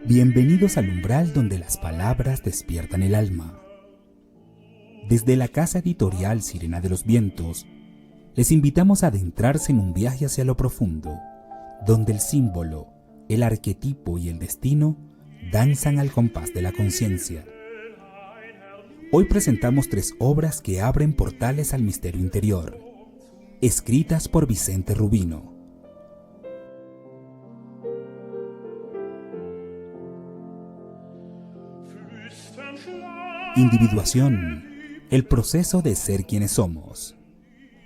Bienvenidos al umbral donde las palabras despiertan el alma. Desde la casa editorial Sirena de los Vientos, les invitamos a adentrarse en un viaje hacia lo profundo, donde el símbolo, el arquetipo y el destino danzan al compás de la conciencia. Hoy presentamos 3 obras que abren portales al misterio interior, escritas por Vicente Rubino. Individuación, el proceso de ser quienes somos.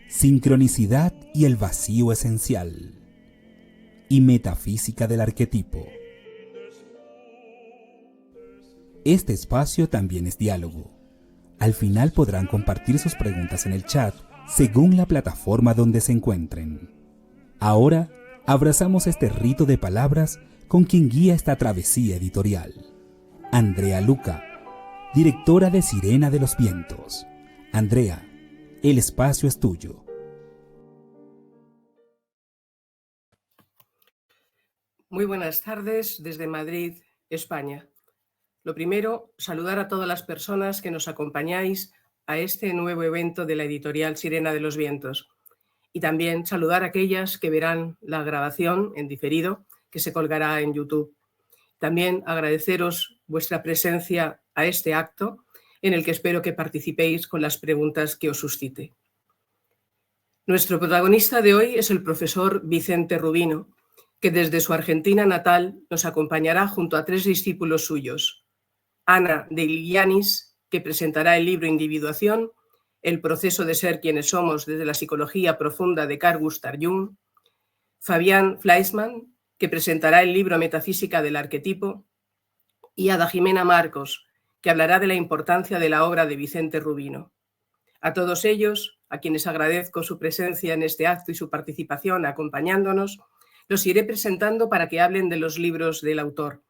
Sincronicidad y el vacío esencial. Y metafísica del arquetipo. Este espacio también es diálogo. Al final podrán compartir sus preguntas en el chat según la plataforma donde se encuentren. Ahora abrazamos este rito de palabras con quien guía esta travesía editorial. Andrea Luca, directora de Sirena de los Vientos. Andrea, el espacio es tuyo. Muy buenas tardes desde Madrid, España. Lo primero, saludar a todas las personas que nos acompañáis a este nuevo evento de la editorial Sirena de los Vientos. Y también saludar a aquellas que verán la grabación en diferido que se colgará en YouTube. También agradeceros vuestra presencia a este acto en el que espero que participéis con las preguntas que os suscite. Nuestro protagonista de hoy es el profesor Vicente Rubino, que desde su Argentina natal nos acompañará junto a 3 discípulos suyos: Ana de Ilianis, que presentará el libro Individuación, el proceso de ser quienes somos desde la psicología profunda de Carl Gustav Jung; Fabián Fleischmann, que presentará el libro Metafísica del arquetipo; y Ada Jimena Marcos, que hablará de la importancia de la obra de Vicente Rubino. A todos ellos, a quienes agradezco su presencia en este acto y su participación acompañándonos, los iré presentando para que hablen de los libros del autor.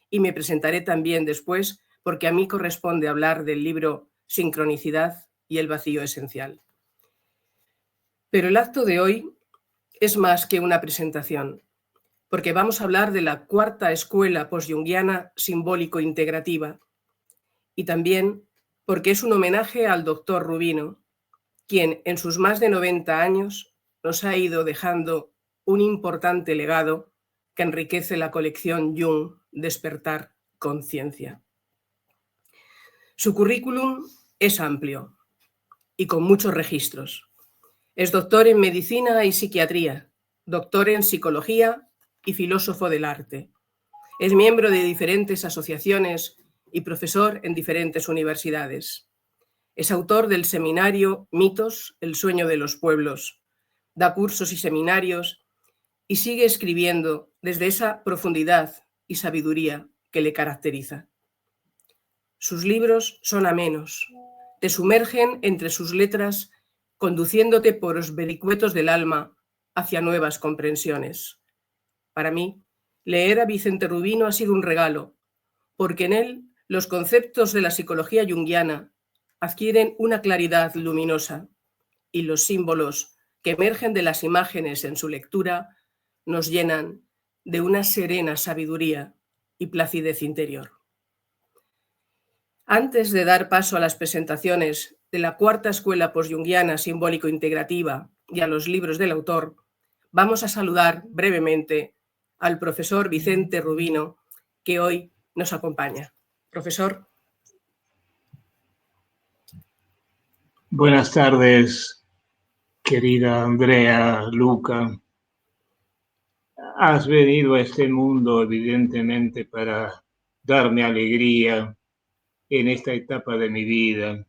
Y me presentaré también después, porque a mí corresponde hablar del libro Sincronicidad y el vacío esencial. Pero el acto de hoy es más que una presentación, porque vamos a hablar de la 4ª escuela post-junguiana simbólico-integrativa, y también porque es un homenaje al doctor Rubino, quien en sus más de 90 años nos ha ido dejando un importante legado que enriquece la colección Jung, Despertar Conciencia. Su currículum es amplio y con muchos registros. Es doctor en medicina y psiquiatría, doctor en psicología y filósofo del arte. Es miembro de diferentes asociaciones y profesor en diferentes universidades. Es autor del seminario Mitos, el sueño de los pueblos. Da cursos y seminarios y sigue escribiendo desde esa profundidad y sabiduría que le caracteriza. Sus libros son amenos, te sumergen entre sus letras, conduciéndote por los vericuetos del alma hacia nuevas comprensiones. Para mí, leer a Vicente Rubino ha sido un regalo, porque en él los conceptos de la psicología junguiana adquieren una claridad luminosa y los símbolos que emergen de las imágenes en su lectura nos llenan de una serena sabiduría y placidez interior. Antes de dar paso a las presentaciones de la 4ª escuela post-junguiana simbólico-integrativa y a los libros del autor, vamos a saludar brevemente al profesor Vicente Rubino, que hoy nos acompaña. Profesor. Buenas tardes, querida Andrea Luca. Has venido a este mundo, evidentemente, para darme alegría en esta etapa de mi vida.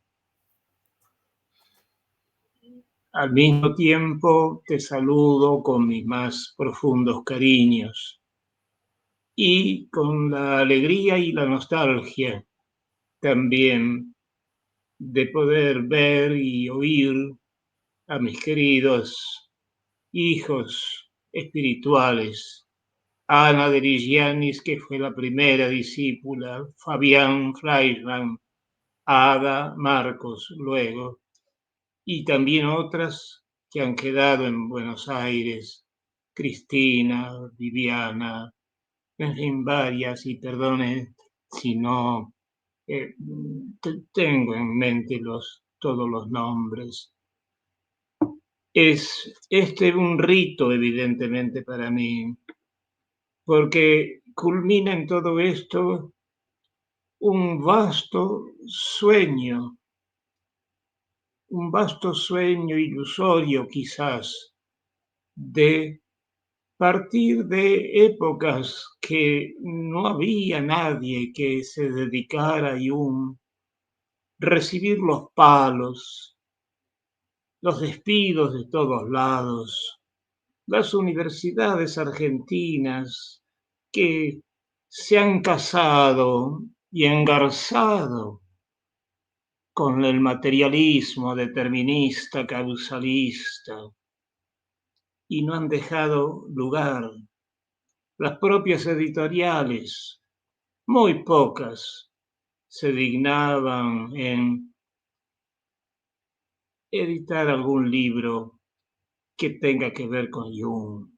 Al mismo tiempo, te saludo con mis más profundos cariños y con la alegría y la nostalgia también de poder ver y oír a mis queridos hijos espirituales, Ana de Ilianis, que fue la primera discípula, Fabián Fleischmann, Ada Marcos luego, y también otras que han quedado en Buenos Aires, Cristina, Viviana, en fin, varias, y perdone si no tengo en mente todos los nombres. Es un rito, evidentemente, para mí, porque culmina en todo esto un vasto sueño ilusorio quizás, de partir de épocas que no había nadie que se dedicara a recibir los palos, los despidos de todos lados, las universidades argentinas que se han casado y engarzado con el materialismo determinista, causalista, y no han dejado lugar. Las propias editoriales, muy pocas, se dignaban en editar algún libro que tenga que ver con Jung.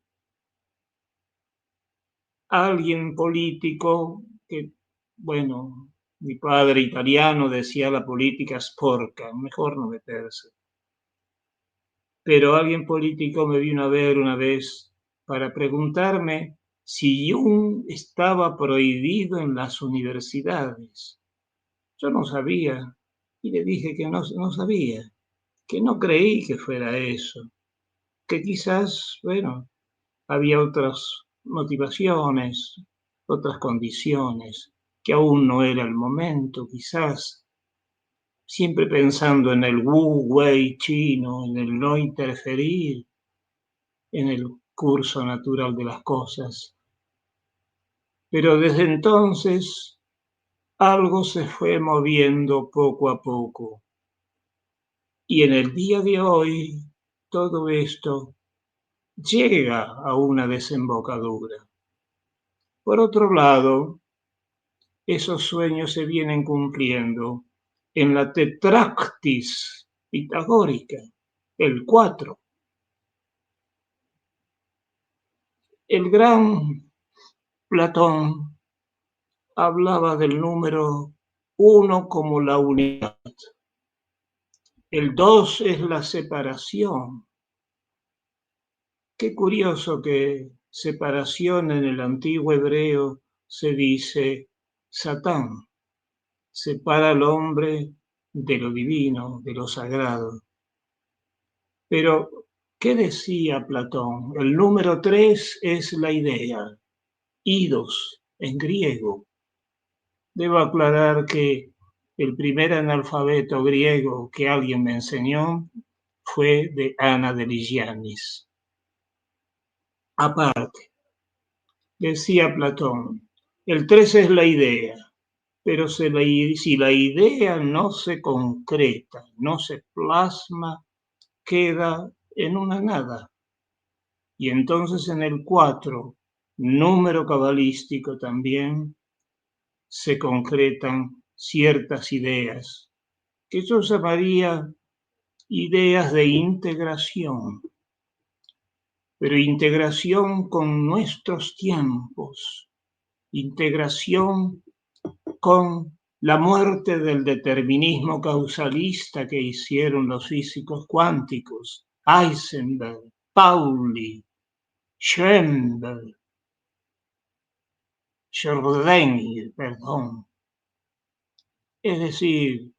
Alguien político que, bueno, mi padre italiano decía la política sporca, mejor no meterse. Pero alguien político me vino a ver una vez para preguntarme si Jung estaba prohibido en las universidades. Yo no sabía y le dije que no sabía, que no creí que fuera eso, que quizás, bueno, había otras motivaciones, otras condiciones, que aún no era el momento, quizás, siempre pensando en el Wu Wei chino, en el no interferir, en el curso natural de las cosas. Pero desde entonces algo se fue moviendo poco a poco. Y en el día de hoy todo esto llega a una desembocadura. Por otro lado, esos sueños se vienen cumpliendo en la tetractis pitagórica, el 4. El gran Platón hablaba del número 1 como la unidad. El 2 es la separación. Qué curioso que separación en el antiguo hebreo se dice Satán. Separa al hombre de lo divino, de lo sagrado. Pero, ¿qué decía Platón? El número 3 es la idea, eidos en griego. Debo aclarar que el primer analfabeto griego que alguien me enseñó fue de Ana de Ligianis. Aparte, decía Platón, el 3 es la idea, pero si la idea no se concreta, no se plasma, queda en una nada. Y entonces en el 4, número cabalístico también, se concretan ciertas ideas que yo llamaría ideas de integración, pero integración con nuestros tiempos, integración con la muerte del determinismo causalista que hicieron los físicos cuánticos, Heisenberg, Pauli, Schoenberg, Schrödinger, perdón. Es decir,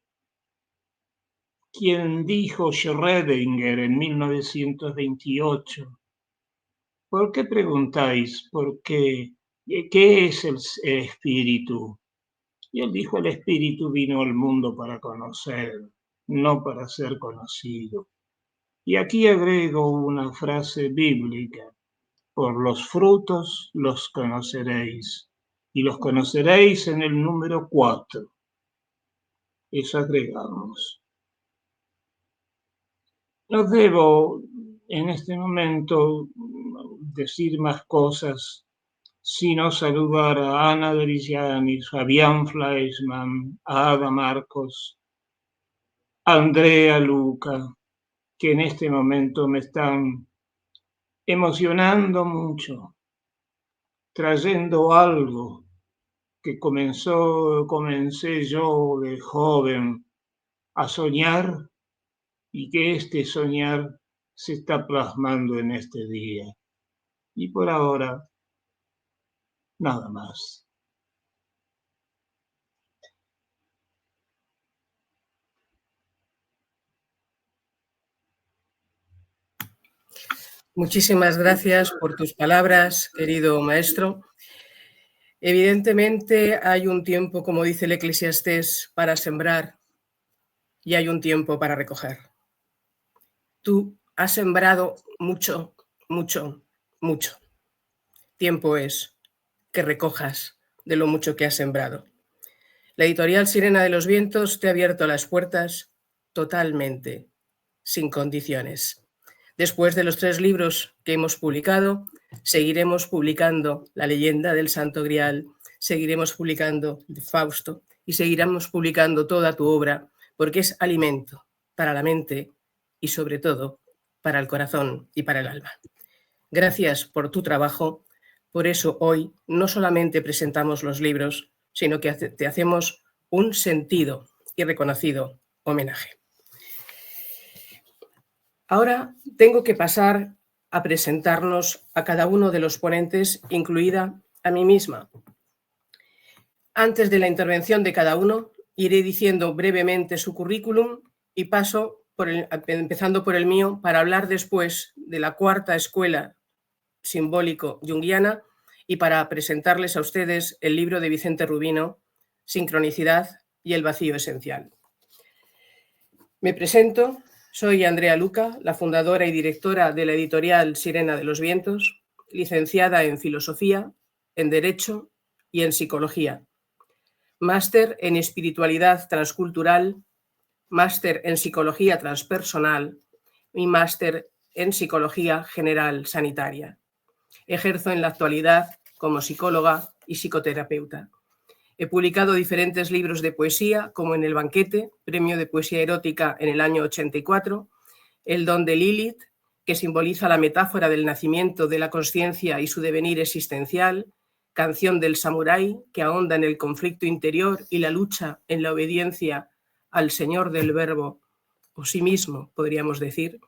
quien dijo Schrödinger en 1928, ¿por qué preguntáis por qué? ¿Qué es el espíritu? Y él dijo, el espíritu vino al mundo para conocer, no para ser conocido. Y aquí agrego una frase bíblica, por los frutos los conoceréis, y los conoceréis en el número 4. Eso agregamos. No debo en este momento decir más cosas, sino saludar a Ana de Ligianis, Fabián Fleischmann, a Ada Marcos, a Andrea Luca, que en este momento me están emocionando mucho. trayendo algo que comencé yo de joven a soñar y que este soñar se está plasmando en este día. Y por ahora, nada más. Muchísimas gracias por tus palabras, querido maestro. Evidentemente hay un tiempo, como dice el Eclesiastés, para sembrar y hay un tiempo para recoger. Tú has sembrado mucho, mucho, mucho. Tiempo es que recojas de lo mucho que has sembrado. La editorial Sirena de los Vientos te ha abierto las puertas totalmente, sin condiciones. Después de los 3 libros que hemos publicado, seguiremos publicando La leyenda del Santo Grial, seguiremos publicando Fausto y seguiremos publicando toda tu obra, porque es alimento para la mente y sobre todo para el corazón y para el alma. Gracias por tu trabajo. Por eso hoy no solamente presentamos los libros, sino que te hacemos un sentido y reconocido homenaje. Ahora tengo que pasar a presentarnos a cada uno de los ponentes, incluida a mí misma. Antes de la intervención de cada uno, iré diciendo brevemente su currículum y paso empezando por el mío para hablar después de la 4ª escuela simbólico-junguiana y para presentarles a ustedes el libro de Vicente Rubino, Sincronicidad y el vacío esencial. Me presento, soy Andrea Luca, la fundadora y directora de la editorial Sirena de los Vientos, licenciada en Filosofía, en Derecho y en Psicología, máster en Espiritualidad Transcultural, máster en Psicología Transpersonal y máster en Psicología General Sanitaria. Ejerzo en la actualidad como psicóloga y psicoterapeuta. He publicado diferentes libros de poesía, como En el banquete, premio de poesía erótica en el año 84, El don de Lilith, que simboliza la metáfora del nacimiento de la consciencia y su devenir existencial, Canción del samurái, que ahonda en el conflicto interior y la lucha en la obediencia al Señor del Verbo, o sí mismo, podríamos decir,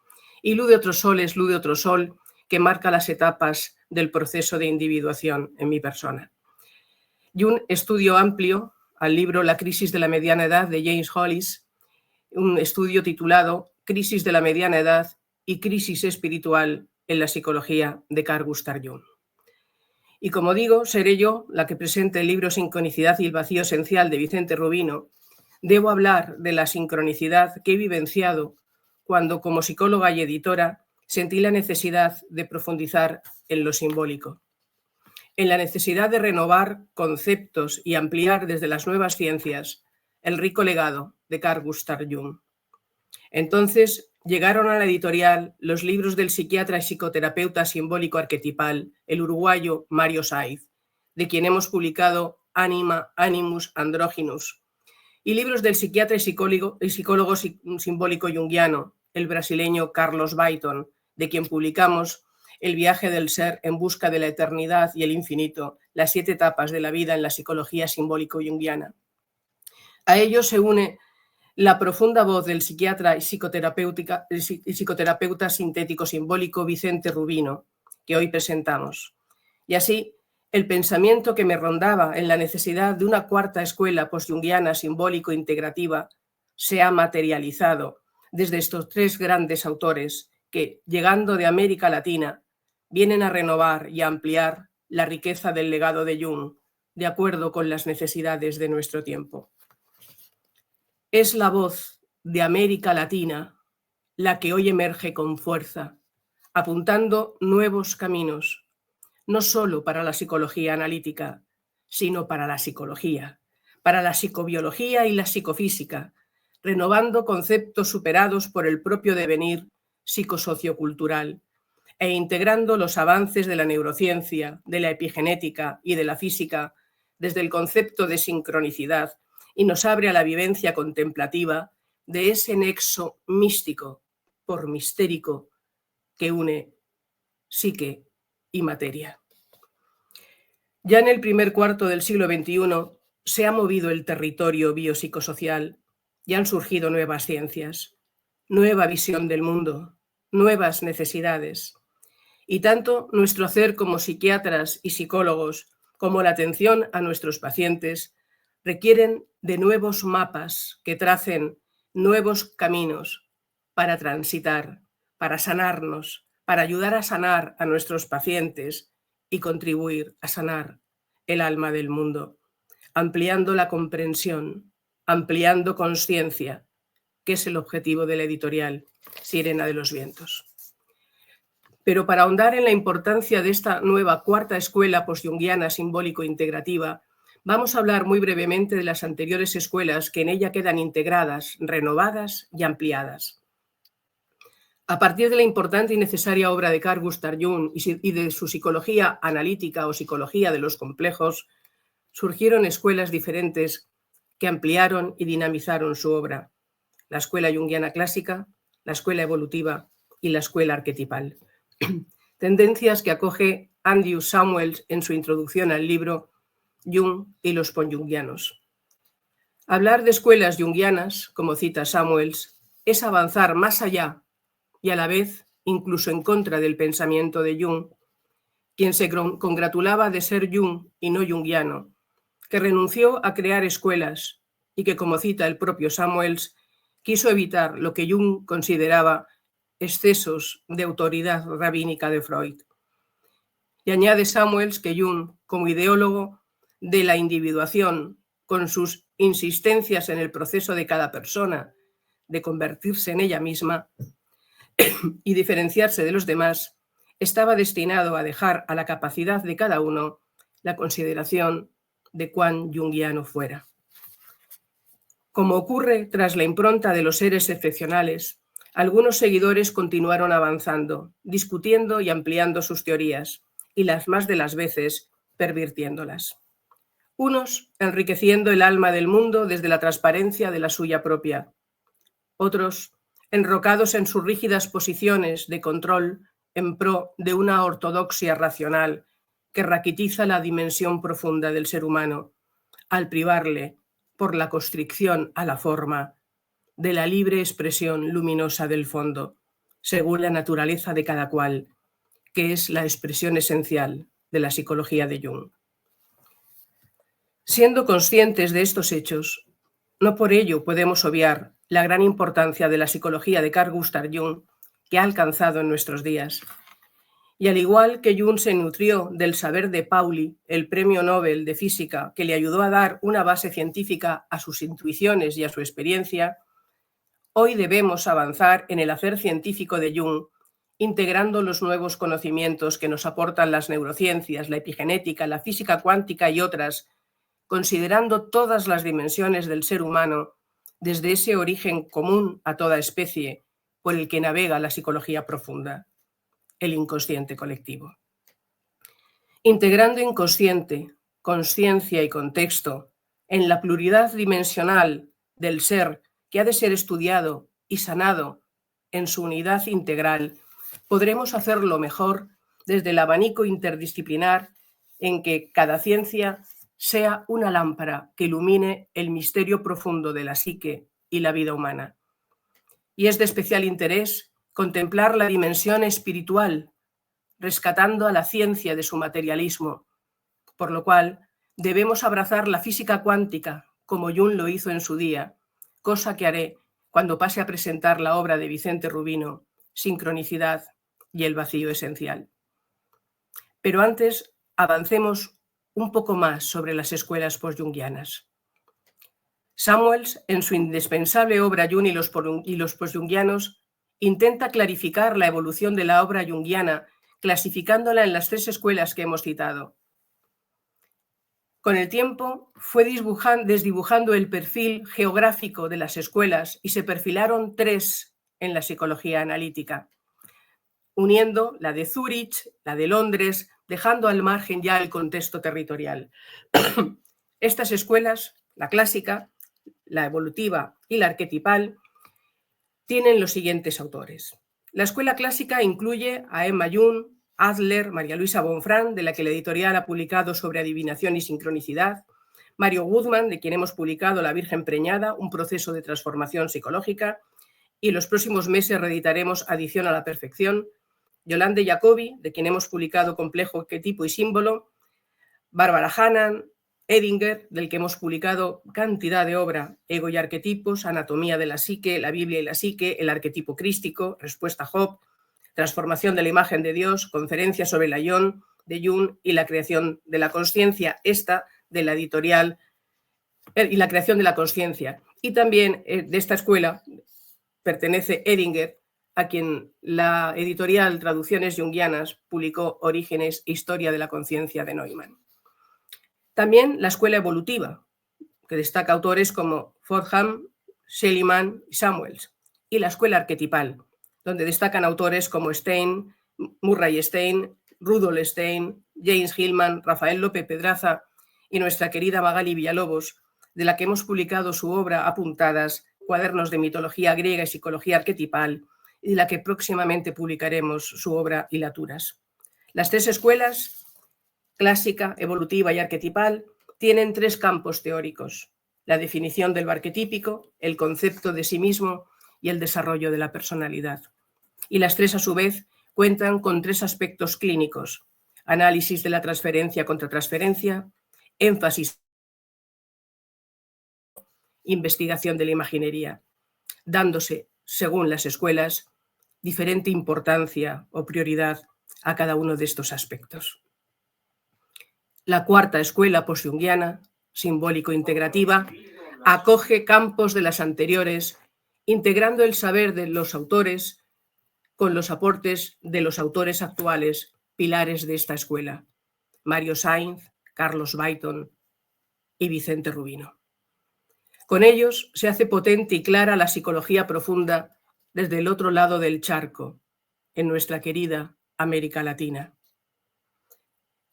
y Luz de otro sol es Luz de otro sol, que marca las etapas del proceso de individuación en mi persona. Y un estudio amplio al libro La crisis de la mediana edad de James Hollis, un estudio titulado Crisis de la mediana edad y crisis espiritual en la psicología de Carl Gustav Jung. Y como digo, seré yo la que presente el libro Sincronicidad y el vacío esencial de Vicente Rubino. Debo hablar de la sincronicidad que he vivenciado cuando, como psicóloga y editora, sentí la necesidad de profundizar en lo simbólico, en la necesidad de renovar conceptos y ampliar desde las nuevas ciencias el rico legado de Carl Gustav Jung. Entonces llegaron a la editorial los libros del psiquiatra y psicoterapeuta simbólico arquetipal, el uruguayo Mario Saiz, de quien hemos publicado Ánima, Animus, Androgynous, y libros del psiquiatra y psicólogo simbólico junguiano, el brasileño Carlos Bayton, de quien publicamos El viaje del ser en busca de la eternidad y el infinito, las 7 etapas de la vida en la psicología simbólico-junguiana. A ello se une la profunda voz del psiquiatra y psicoterapeuta sintético simbólico Vicente Rubino, que hoy presentamos. Y así, el pensamiento que me rondaba en la necesidad de una 4ª escuela postjunguiana simbólico-integrativa se ha materializado desde estos 3 grandes autores que, llegando de América Latina, vienen a renovar y a ampliar la riqueza del legado de Jung, de acuerdo con las necesidades de nuestro tiempo. Es la voz de América Latina la que hoy emerge con fuerza, apuntando nuevos caminos, no solo para la psicología analítica, sino para la psicología, para la psicobiología y la psicofísica, renovando conceptos superados por el propio devenir psicosociocultural e integrando los avances de la neurociencia, de la epigenética y de la física desde el concepto de sincronicidad, y nos abre a la vivencia contemplativa de ese nexo místico por mistérico que une psique y materia. Ya en el primer cuarto del siglo XXI se ha movido el territorio biopsicosocial y han surgido nuevas ciencias, nueva visión del mundo, nuevas necesidades. Y tanto nuestro hacer como psiquiatras y psicólogos, como la atención a nuestros pacientes, requieren de nuevos mapas que tracen nuevos caminos para transitar, para sanarnos, para ayudar a sanar a nuestros pacientes y contribuir a sanar el alma del mundo, ampliando la comprensión, ampliando conciencia, que es el objetivo de la editorial Sirena de los Vientos. Pero para ahondar en la importancia de esta nueva cuarta escuela postjunguiana simbólico-integrativa, vamos a hablar muy brevemente de las anteriores escuelas que en ella quedan integradas, renovadas y ampliadas. A partir de la importante y necesaria obra de Carl Gustav Jung y de su psicología analítica o psicología de los complejos, surgieron escuelas diferentes que ampliaron y dinamizaron su obra: la escuela junguiana clásica, la escuela evolutiva y la escuela arquetipal. Tendencias que acoge Andrew Samuels en su introducción al libro Jung y los postjunguianos. Hablar de escuelas junguianas, como cita Samuels, es avanzar más allá y a la vez incluso en contra del pensamiento de Jung, quien se congratulaba de ser Jung y no junguiano, que renunció a crear escuelas y que, como cita el propio Samuels, quiso evitar lo que Jung consideraba excesos de autoridad rabínica de Freud. Y añade Samuels que Jung, como ideólogo de la individuación, con sus insistencias en el proceso de cada persona de convertirse en ella misma y diferenciarse de los demás, estaba destinado a dejar a la capacidad de cada uno la consideración de cuán junguiano fuera. Como ocurre tras la impronta de los seres excepcionales, algunos seguidores continuaron avanzando, discutiendo y ampliando sus teorías, y las más de las veces pervirtiéndolas. Unos enriqueciendo el alma del mundo desde la transparencia de la suya propia. Otros enrocados en sus rígidas posiciones de control en pro de una ortodoxia racional que raquitiza la dimensión profunda del ser humano, al privarle, por la constricción a la forma, de la libre expresión luminosa del fondo, según la naturaleza de cada cual, que es la expresión esencial de la psicología de Jung. Siendo conscientes de estos hechos, no por ello podemos obviar la gran importancia de la psicología de Carl Gustav Jung que ha alcanzado en nuestros días. Y al igual que Jung se nutrió del saber de Pauli, el premio Nobel de Física, que le ayudó a dar una base científica a sus intuiciones y a su experiencia, hoy debemos avanzar en el hacer científico de Jung, integrando los nuevos conocimientos que nos aportan las neurociencias, la epigenética, la física cuántica y otras, considerando todas las dimensiones del ser humano desde ese origen común a toda especie por el que navega la psicología profunda, el inconsciente colectivo. Integrando inconsciente, conciencia y contexto en la pluralidad dimensional del ser que ha de ser estudiado y sanado en su unidad integral, podremos hacerlo mejor desde el abanico interdisciplinar en que cada ciencia sea una lámpara que ilumine el misterio profundo de la psique y la vida humana. Y es de especial interés contemplar la dimensión espiritual, rescatando a la ciencia de su materialismo, por lo cual debemos abrazar la física cuántica, como Jung lo hizo en su día, cosa que haré cuando pase a presentar la obra de Vicente Rubino, Sincronicidad y el vacío esencial. Pero antes, avancemos un poco más sobre las escuelas postjunguianas. Samuels, en su indispensable obra Jung y los postjunguianos, intenta clarificar la evolución de la obra junguiana, clasificándola en las tres escuelas que hemos citado. Con el tiempo fue desdibujando el perfil geográfico de las escuelas y se perfilaron tres en la psicología analítica, uniendo la de Zúrich, la de Londres, dejando al margen ya el contexto territorial. Estas escuelas, la clásica, la evolutiva y la arquetipal, tienen los siguientes autores. La escuela clásica incluye a Emma Jung, Adler, María Luisa Bonfrán, de la que la editorial ha publicado sobre adivinación y sincronicidad, Mario Guzmán, de quien hemos publicado La Virgen Preñada, un proceso de transformación psicológica, y en los próximos meses reeditaremos Adición a la Perfección, Yolande Jacobi, de quien hemos publicado Complejo Arquetipo y Símbolo, Bárbara Hannan, Edinger, del que hemos publicado cantidad de obra, Ego y Arquetipos, Anatomía de la Psique, La Biblia y la Psique, El Arquetipo Crístico, Respuesta a Job, Transformación de la Imagen de Dios, Conferencia sobre la Ión de Jung y la Creación de la Consciencia, esta de la editorial y la Creación de la Consciencia. Y también de esta escuela pertenece Edinger, a quien la editorial Traducciones Jungianas publicó Orígenes e Historia de la Conciencia de Neumann. También la escuela evolutiva, que destaca autores como Fordham, Schliemann y Samuels, y la escuela arquetipal, donde destacan autores como Stein, Murray Stein, Rudolf Stein, James Hillman, Rafael López Pedraza y nuestra querida Magali Villalobos, de la que hemos publicado su obra Apuntadas, Cuadernos de Mitología Griega y Psicología Arquetipal, y de la que próximamente publicaremos su obra Hilaturas. Las tres escuelas, clásica, evolutiva y arquetipal, tienen tres campos teóricos: la definición del arquetípico, el concepto de sí mismo y el desarrollo de la personalidad. Y las tres, a su vez, cuentan con tres aspectos clínicos: análisis de la transferencia contra transferencia, énfasis, investigación de la imaginería, dándose, según las escuelas, diferente importancia o prioridad a cada uno de estos aspectos. La cuarta escuela postjungiana, simbólico-integrativa, acoge campos de las anteriores, integrando el saber de los autores con los aportes de los autores actuales, pilares de esta escuela: Mario Sainz, Carlos Byton y Vicente Rubino. Con ellos se hace potente y clara la psicología profunda desde el otro lado del charco, en nuestra querida América Latina.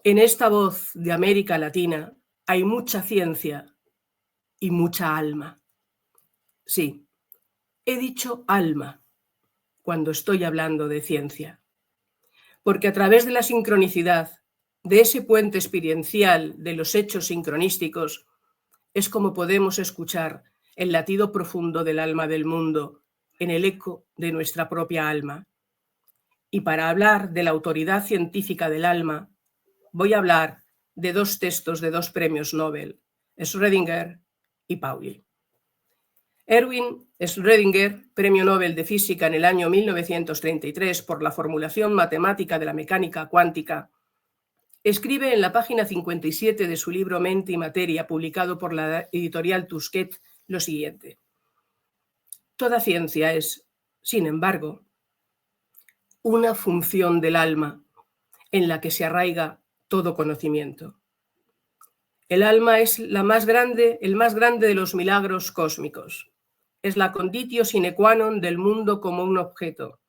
En esta voz de América Latina hay mucha ciencia y mucha alma. Sí, he dicho alma cuando estoy hablando de ciencia, porque a través de la sincronicidad, de ese puente experiencial de los hechos sincronísticos, es como podemos escuchar el latido profundo del alma del mundo en el eco de nuestra propia alma. Y para hablar de la autoridad científica del alma, voy a hablar de dos textos de dos premios Nobel, Schrödinger y Pauli. Erwin Schrödinger, premio Nobel de Física en el año 1933 por la formulación matemática de la mecánica cuántica, escribe en la página 57 de su libro Mente y Materia, publicado por la editorial Tusquet, lo siguiente: toda ciencia es, sin embargo, una función del alma en la que se arraiga todo conocimiento. El alma es el más grande de los milagros cósmicos. Es la conditio sine qua non del mundo como un objeto.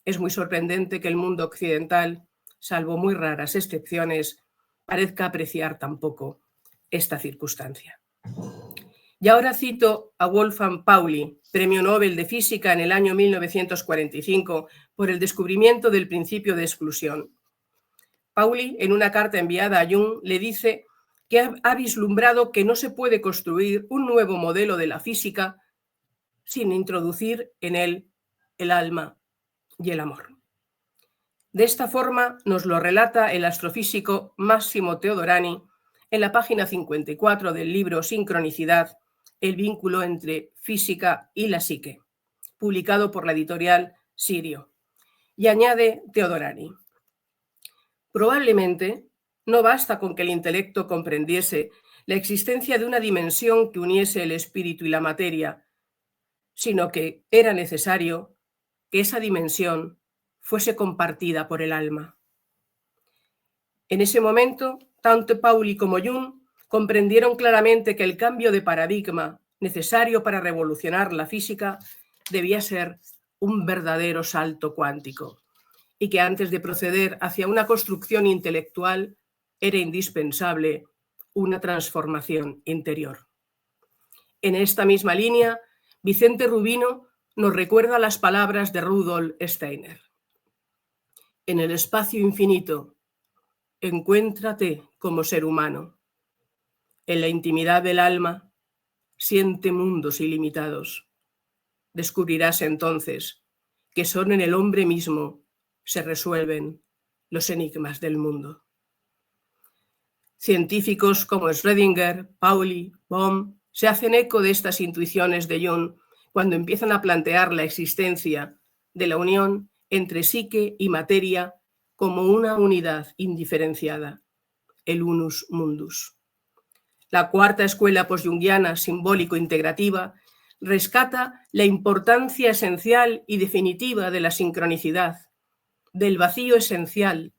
Es muy sorprendente que el mundo occidental, salvo muy raras excepciones, parezca apreciar tampoco esta circunstancia. Y ahora cito a Wolfgang Pauli, premio Nobel de Física en el año 1945 por el descubrimiento del principio de exclusión. Pauli, en una carta enviada a Jung, le dice que ha vislumbrado que no se puede construir un nuevo modelo de la física sin introducir en él el alma y el amor. De esta forma nos lo relata el astrofísico Massimo Teodorani en la página 54 del libro Sincronicidad, el vínculo entre física y la psique, publicado por la editorial Sirio. Y añade Teodorani: probablemente no basta con que el intelecto comprendiese la existencia de una dimensión que uniese el espíritu y la materia, sino que era necesario que esa dimensión fuese compartida por el alma. En ese momento, tanto Pauli como Jung comprendieron claramente que el cambio de paradigma necesario para revolucionar la física debía ser un verdadero salto cuántico, y que antes de proceder hacia una construcción intelectual era indispensable una transformación interior. En esta misma línea, Vicente Rubino nos recuerda las palabras de Rudolf Steiner: En el espacio infinito, encuéntrate como ser humano. En la intimidad del alma, siente mundos ilimitados. Descubrirás entonces que solo en el hombre mismo se resuelven los enigmas del mundo. Científicos como Schrödinger, Pauli, Bohm se hacen eco de estas intuiciones de Jung cuando empiezan a plantear la existencia de la unión entre psique y materia como una unidad indiferenciada, el unus mundus. La cuarta escuela post-jungiana simbólico-integrativa rescata la importancia esencial y definitiva de la sincronicidad, del vacío esencial,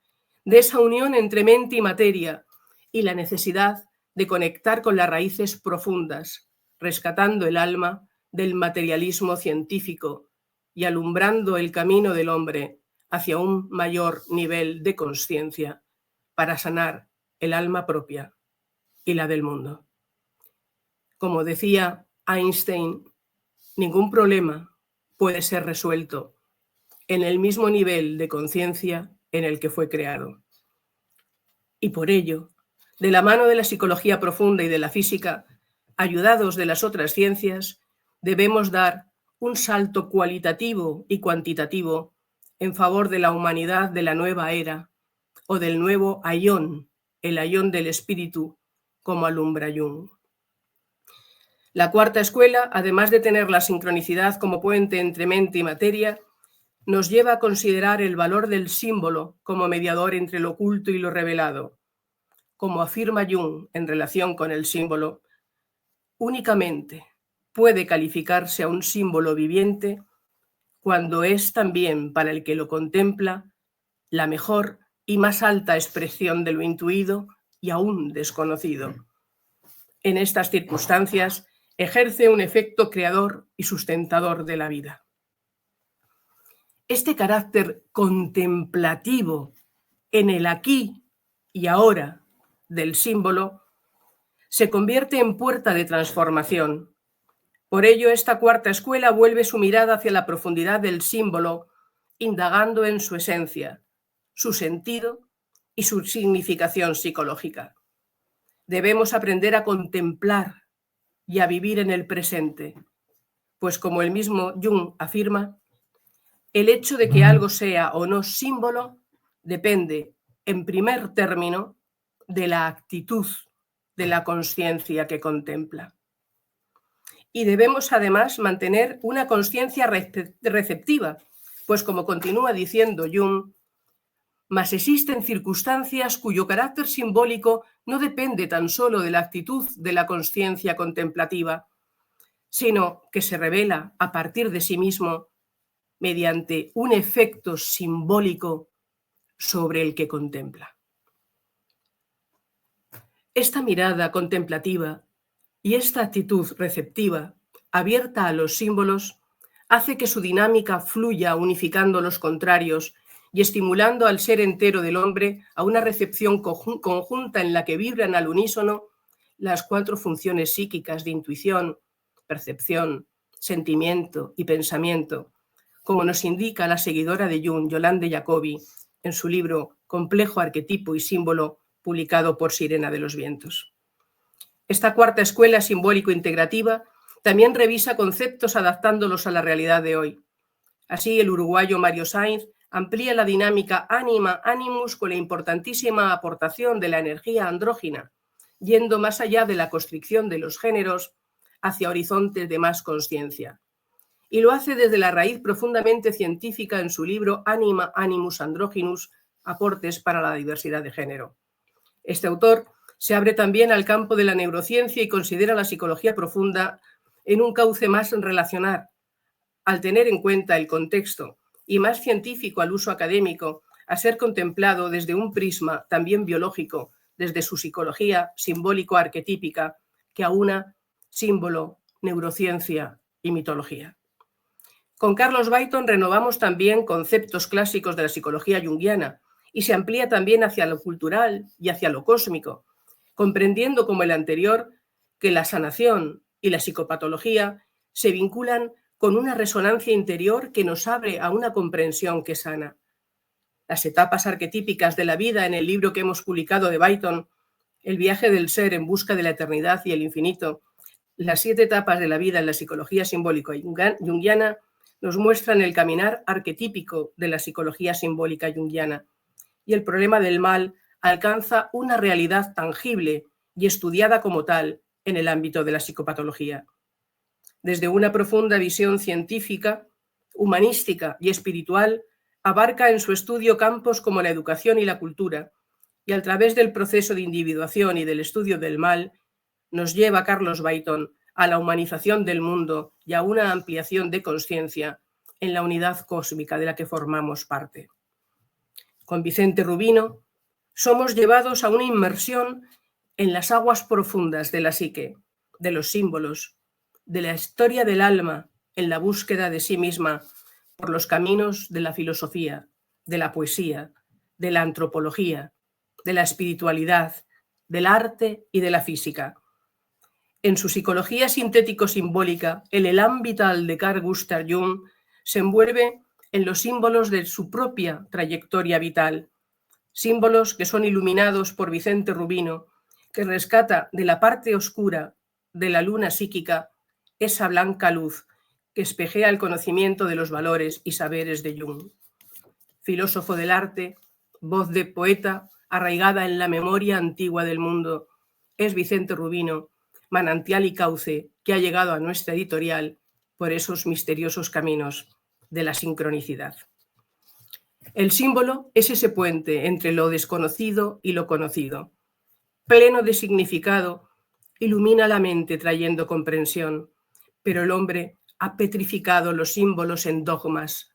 de esa unión entre mente y materia y la necesidad de conectar con las raíces profundas, rescatando el alma del materialismo científico y alumbrando el camino del hombre hacia un mayor nivel de consciencia para sanar el alma propia y la del mundo. Como decía Einstein, ningún problema puede ser resuelto en el mismo nivel de conciencia en el que fue creado. Y por ello, de la mano de la psicología profunda y de la física, ayudados de las otras ciencias, debemos dar un salto cualitativo y cuantitativo en favor de la humanidad de la nueva era o del nuevo ayón, el ayón del espíritu, como alumbra Jung. La cuarta escuela, además de tener la sincronicidad como puente entre mente y materia, nos lleva a considerar el valor del símbolo como mediador entre lo oculto y lo revelado. Como afirma Jung en relación con el símbolo, únicamente puede calificarse a un símbolo viviente cuando es también para el que lo contempla la mejor y más alta expresión de lo intuido y aún desconocido. En estas circunstancias ejerce un efecto creador y sustentador de la vida. Este carácter contemplativo en el aquí y ahora del símbolo se convierte en puerta de transformación. Por ello, esta cuarta escuela vuelve su mirada hacia la profundidad del símbolo, indagando en su esencia, su sentido y su significación psicológica. Debemos aprender a contemplar y a vivir en el presente, pues como el mismo Jung afirma, el hecho de que algo sea o no símbolo depende, en primer término, de la actitud de la conciencia que contempla. Y debemos además mantener una conciencia receptiva, pues como continúa diciendo Jung, mas existen circunstancias cuyo carácter simbólico no depende tan solo de la actitud de la conciencia contemplativa, sino que se revela a partir de sí mismo mediante un efecto simbólico sobre el que contempla. Esta mirada contemplativa y esta actitud receptiva, abierta a los símbolos, hace que su dinámica fluya unificando los contrarios y estimulando al ser entero del hombre a una recepción conjunta en la que vibran al unísono las cuatro funciones psíquicas de intuición, percepción, sentimiento y pensamiento, como nos indica la seguidora de Jung, Yolande Jacobi, en su libro Complejo arquetipo y símbolo, publicado por Sirena de los Vientos. Esta cuarta escuela simbólico-integrativa también revisa conceptos adaptándolos a la realidad de hoy. Así, el uruguayo Mario Sainz amplía la dinámica ánima-animus con la importantísima aportación de la energía andrógina, yendo más allá de la constricción de los géneros hacia horizontes de más consciencia. Y lo hace desde la raíz profundamente científica en su libro Anima Animus Androgynus, aportes para la diversidad de género. Este autor se abre también al campo de la neurociencia y considera la psicología profunda en un cauce más relacional, al tener en cuenta el contexto, y más científico al uso académico, a ser contemplado desde un prisma también biológico, desde su psicología simbólico-arquetípica, que aúna símbolo, neurociencia y mitología. Con Carlos Byton renovamos también conceptos clásicos de la psicología junguiana y se amplía también hacia lo cultural y hacia lo cósmico, comprendiendo como el anterior que la sanación y la psicopatología se vinculan con una resonancia interior que nos abre a una comprensión que sana. las etapas arquetípicas de la vida en el libro que hemos publicado de Byton, El viaje del ser en busca de la eternidad y el infinito, las 7 etapas de la vida en la psicología simbólica junguiana, nos muestran el caminar arquetípico de la psicología simbólica junguiana, y el problema del mal alcanza una realidad tangible y estudiada como tal en el ámbito de la psicopatología. Desde una profunda visión científica, humanística y espiritual, abarca en su estudio campos como la educación y la cultura, y a través del proceso de individuación y del estudio del mal, nos lleva Carlos Byton a la humanización del mundo y a una ampliación de conciencia en la unidad cósmica de la que formamos parte. Con Vicente Rubino somos llevados a una inmersión en las aguas profundas de la psique, de los símbolos, de la historia del alma en la búsqueda de sí misma por los caminos de la filosofía, de la poesía, de la antropología, de la espiritualidad, del arte y de la física. En su psicología sintético-simbólica, el elan vital de Carl Gustav Jung se envuelve en los símbolos de su propia trayectoria vital, símbolos que son iluminados por Vicente Rubino, que rescata de la parte oscura de la luna psíquica esa blanca luz que espejea el conocimiento de los valores y saberes de Jung. Filósofo del arte, voz de poeta arraigada en la memoria antigua del mundo, es Vicente Rubino, manantial y cauce que ha llegado a nuestra editorial por esos misteriosos caminos de la sincronicidad. El símbolo es ese puente entre lo desconocido y lo conocido. Pleno de significado, ilumina la mente trayendo comprensión, pero el hombre ha petrificado los símbolos en dogmas,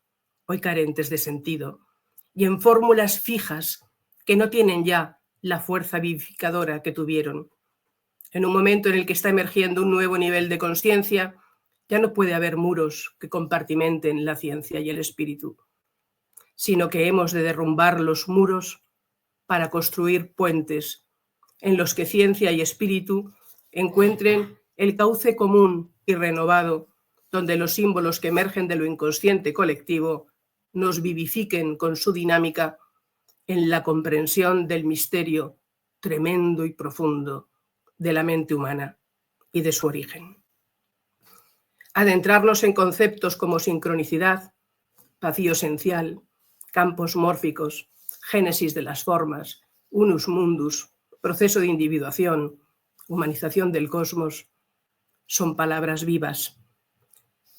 hoy carentes de sentido, y en fórmulas fijas que no tienen ya la fuerza vivificadora que tuvieron. En un momento en el que está emergiendo un nuevo nivel de conciencia, ya no puede haber muros que compartimenten la ciencia y el espíritu, sino que hemos de derrumbar los muros para construir puentes en los que ciencia y espíritu encuentren el cauce común y renovado, donde los símbolos que emergen de lo inconsciente colectivo nos vivifiquen con su dinámica en la comprensión del misterio tremendo y profundo de la mente humana y de su origen. Adentrarnos en conceptos como sincronicidad, vacío esencial, campos mórficos, génesis de las formas, unus mundus, proceso de individuación, humanización del cosmos, son palabras vivas.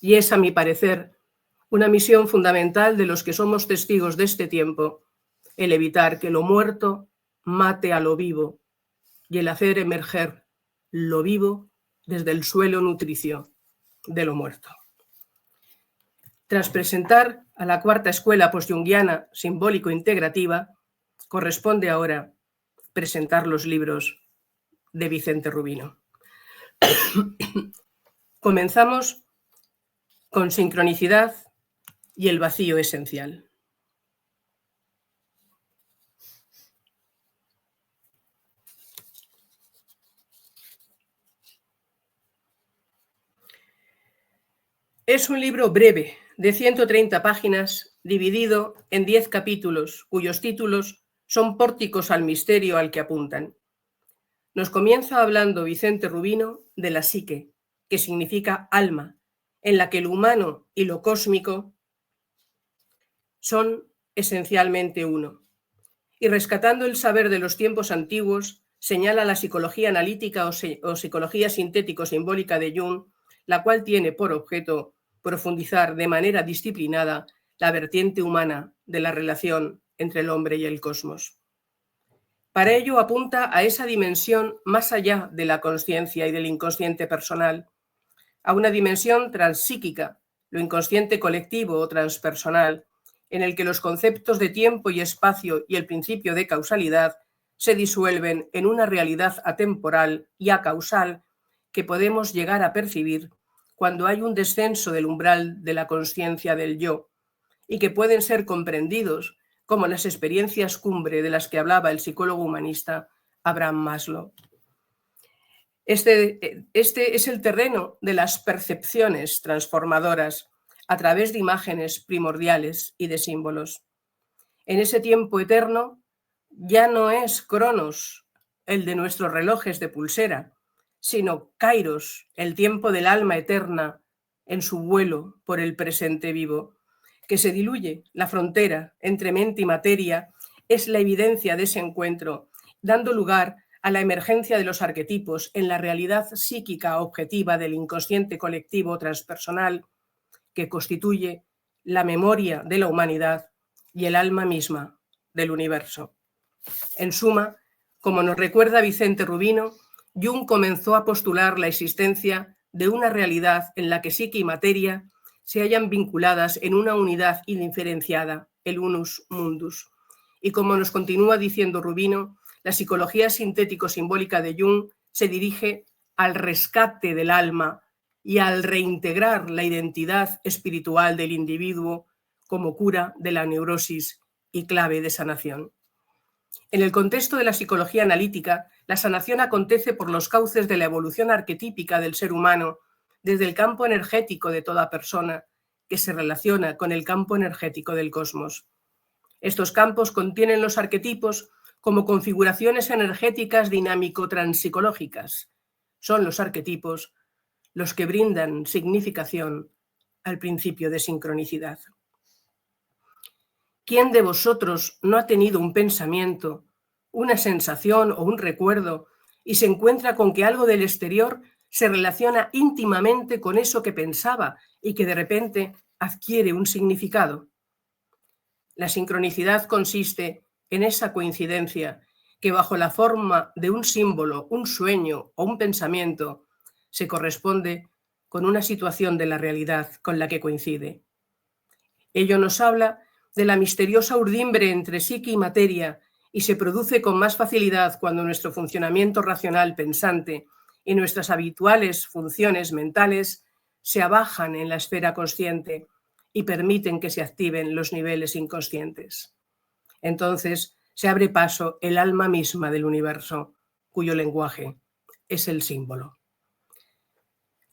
Y es, a mi parecer, una misión fundamental de los que somos testigos de este tiempo, el evitar que lo muerto mate a lo vivo y el hacer emerger lo vivo desde el suelo nutricio de lo muerto. Tras presentar a la cuarta escuela postjunguiana simbólico-integrativa, corresponde ahora presentar los libros de Vicente Rubino. Comenzamos con sincronicidad y el vacío esencial. Es un libro breve, de 130 páginas, dividido en 10 capítulos, cuyos títulos son pórticos al misterio al que apuntan. Nos comienza hablando Vicente Rubino de la psique, que significa alma, en la que lo humano y lo cósmico son esencialmente uno. Y rescatando el saber de los tiempos antiguos, señala la psicología analítica o psicología sintético-simbólica de Jung, la cual tiene por objeto profundizar de manera disciplinada la vertiente humana de la relación entre el hombre y el cosmos. Para ello apunta a esa dimensión más allá de la consciencia y del inconsciente personal, a una dimensión transpsíquica, lo inconsciente colectivo o transpersonal, en el que los conceptos de tiempo y espacio y el principio de causalidad se disuelven en una realidad atemporal y acausal que podemos llegar a percibir cuando hay un descenso del umbral de la consciencia del yo y que pueden ser comprendidos como las experiencias cumbre de las que hablaba el psicólogo humanista Abraham Maslow. Este es el terreno de las percepciones transformadoras a través de imágenes primordiales y de símbolos. En ese tiempo eterno ya no es Cronos, el de nuestros relojes de pulsera, sino Kairos, el tiempo del alma eterna en su vuelo por el presente vivo, que se diluye. La frontera entre mente y materia es la evidencia de ese encuentro, dando lugar a la emergencia de los arquetipos en la realidad psíquica objetiva del inconsciente colectivo transpersonal que constituye la memoria de la humanidad y el alma misma del universo. En suma, como nos recuerda Vicente Rubino, Jung comenzó a postular la existencia de una realidad en la que psique y materia se hallan vinculadas en una unidad indiferenciada, el unus mundus. Y como nos continúa diciendo Rubino, la psicología sintético-simbólica de Jung se dirige al rescate del alma y al reintegrar la identidad espiritual del individuo como cura de la neurosis y clave de sanación. En el contexto de la psicología analítica, la sanación acontece por los cauces de la evolución arquetípica del ser humano, desde el campo energético de toda persona, que se relaciona con el campo energético del cosmos. Estos campos contienen los arquetipos como configuraciones energéticas dinámico-transpsicológicas. Son los arquetipos los que brindan significación al principio de sincronicidad. ¿Quién de vosotros no ha tenido un pensamiento, una sensación o un recuerdo y se encuentra con que algo del exterior se relaciona íntimamente con eso que pensaba y que de repente adquiere un significado? La sincronicidad consiste en esa coincidencia que bajo la forma de un símbolo, un sueño o un pensamiento se corresponde con una situación de la realidad con la que coincide. Ello nos habla de la misteriosa urdimbre entre psique y materia y se produce con más facilidad cuando nuestro funcionamiento racional pensante y nuestras habituales funciones mentales se abajan en la esfera consciente y permiten que se activen los niveles inconscientes. Entonces se abre paso el alma misma del universo, cuyo lenguaje es el símbolo.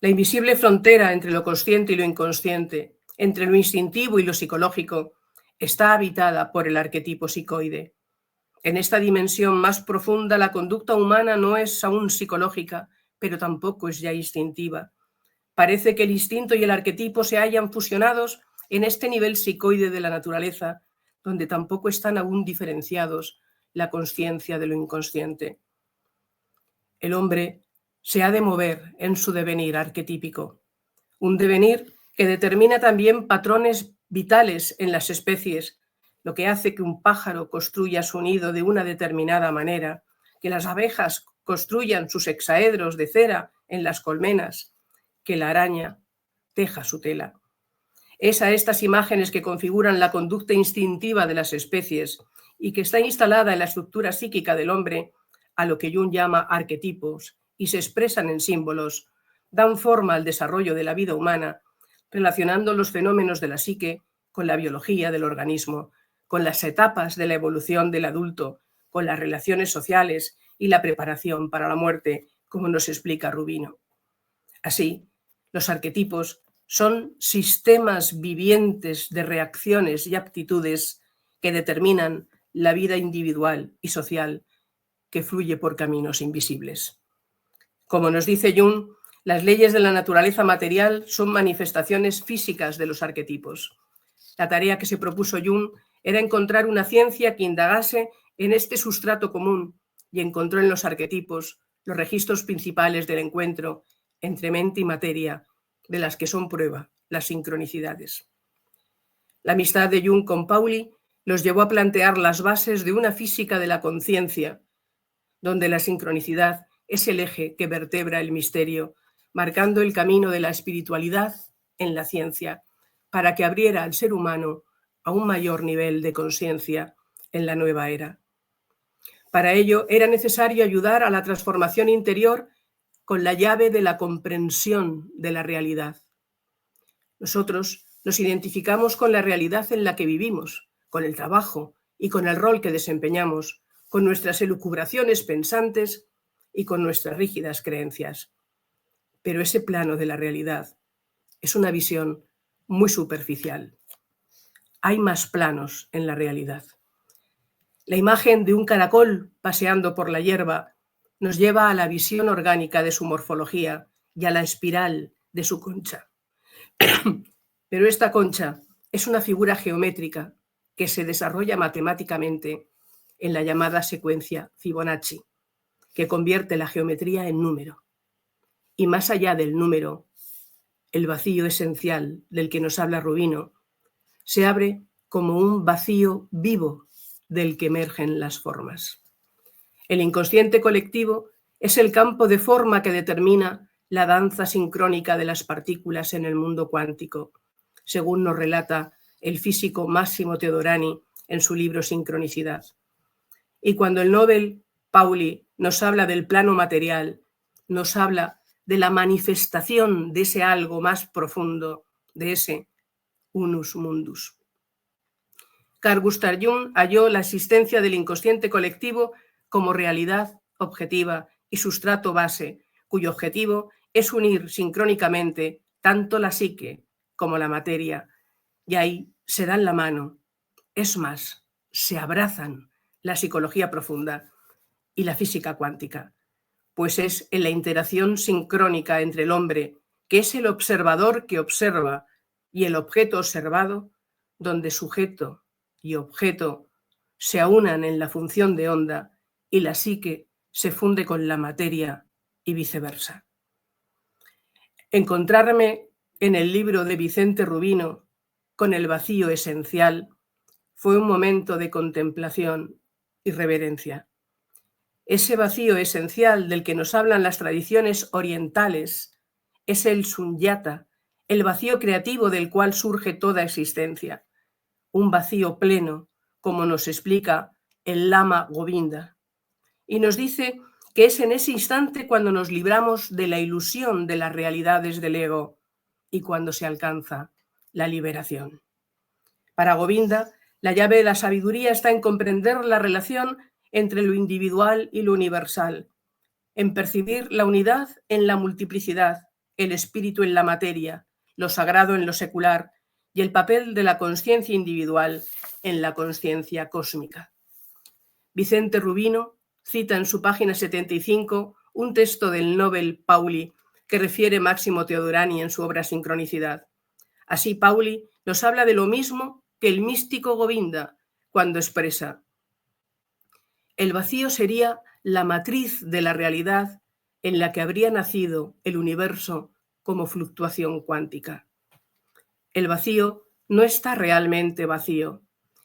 La invisible frontera entre lo consciente y lo inconsciente, entre lo instintivo y lo psicológico, está habitada por el arquetipo psicoide. En esta dimensión más profunda, la conducta humana no es aún psicológica, pero tampoco es ya instintiva. Parece que el instinto y el arquetipo se hallan fusionados en este nivel psicoide de la naturaleza, donde tampoco están aún diferenciados la consciencia de lo inconsciente. El hombre se ha de mover en su devenir arquetípico, un devenir que determina también patrones vitales en las especies, lo que hace que un pájaro construya su nido de una determinada manera, que las abejas construyan sus hexaedros de cera en las colmenas, que la araña teja su tela. Es a estas imágenes que configuran la conducta instintiva de las especies y que está instalada en la estructura psíquica del hombre, a lo que Jung llama arquetipos, y se expresan en símbolos, dan forma al desarrollo de la vida humana, relacionando los fenómenos de la psique con la biología del organismo, con las etapas de la evolución del adulto, con las relaciones sociales y la preparación para la muerte, como nos explica Rubino. Así, los arquetipos son sistemas vivientes de reacciones y aptitudes que determinan la vida individual y social que fluye por caminos invisibles. Como nos dice Jung, las leyes de la naturaleza material son manifestaciones físicas de los arquetipos. La tarea que se propuso Jung era encontrar una ciencia que indagase en este sustrato común y encontró en los arquetipos los registros principales del encuentro entre mente y materia, de las que son prueba las sincronicidades. La amistad de Jung con Pauli los llevó a plantear las bases de una física de la conciencia, donde la sincronicidad es el eje que vertebra el misterio, marcando el camino de la espiritualidad en la ciencia, para que abriera al ser humano a un mayor nivel de conciencia en la nueva era. Para ello era necesario ayudar a la transformación interior con la llave de la comprensión de la realidad. Nosotros nos identificamos con la realidad en la que vivimos, con el trabajo y con el rol que desempeñamos, con nuestras elucubraciones pensantes y con nuestras rígidas creencias. Pero ese plano de la realidad es una visión muy superficial. Hay más planos en la realidad. La imagen de un caracol paseando por la hierba nos lleva a la visión orgánica de su morfología y a la espiral de su concha. Pero esta concha es una figura geométrica que se desarrolla matemáticamente en la llamada secuencia Fibonacci, que convierte la geometría en número. Y más allá del número, el vacío esencial del que nos habla Rubino se abre como un vacío vivo del que emergen las formas. El inconsciente colectivo es el campo de forma que determina la danza sincrónica de las partículas en el mundo cuántico, según nos relata el físico Massimo Teodorani en su libro Sincronicidad. Y cuando el Nobel Pauli nos habla del plano material, nos habla de la manifestación de ese algo más profundo, de ese unus mundus. Carl Gustav Jung halló la existencia del inconsciente colectivo como realidad objetiva y sustrato base, cuyo objetivo es unir sincrónicamente tanto la psique como la materia, y ahí se dan la mano. Es más, se abrazan la psicología profunda y la física cuántica, pues es en la interacción sincrónica entre el hombre, que es el observador que observa, y el objeto observado, donde sujeto y objeto se aunan en la función de onda y la psique se funde con la materia y viceversa. Encontrarme en el libro de Vicente Rubino con el vacío esencial fue un momento de contemplación y reverencia. Ese vacío esencial del que nos hablan las tradiciones orientales es el sunyata, el vacío creativo del cual surge toda existencia, un vacío pleno, como nos explica el Lama Govinda. Y nos dice que es en ese instante cuando nos libramos de la ilusión de las realidades del ego y cuando se alcanza la liberación. Para Govinda, la llave de la sabiduría está en comprender la relación entre lo individual y lo universal, en percibir la unidad en la multiplicidad, el espíritu en la materia, lo sagrado en lo secular y el papel de la conciencia individual en la conciencia cósmica. Vicente Rubino cita en su página 75 un texto del Nobel Pauli que refiere Máximo Teodorani en su obra Sincronicidad. Así Pauli nos habla de lo mismo que el místico Govinda cuando expresa: el vacío sería la matriz de la realidad en la que habría nacido el universo como fluctuación cuántica. El vacío no está realmente vacío,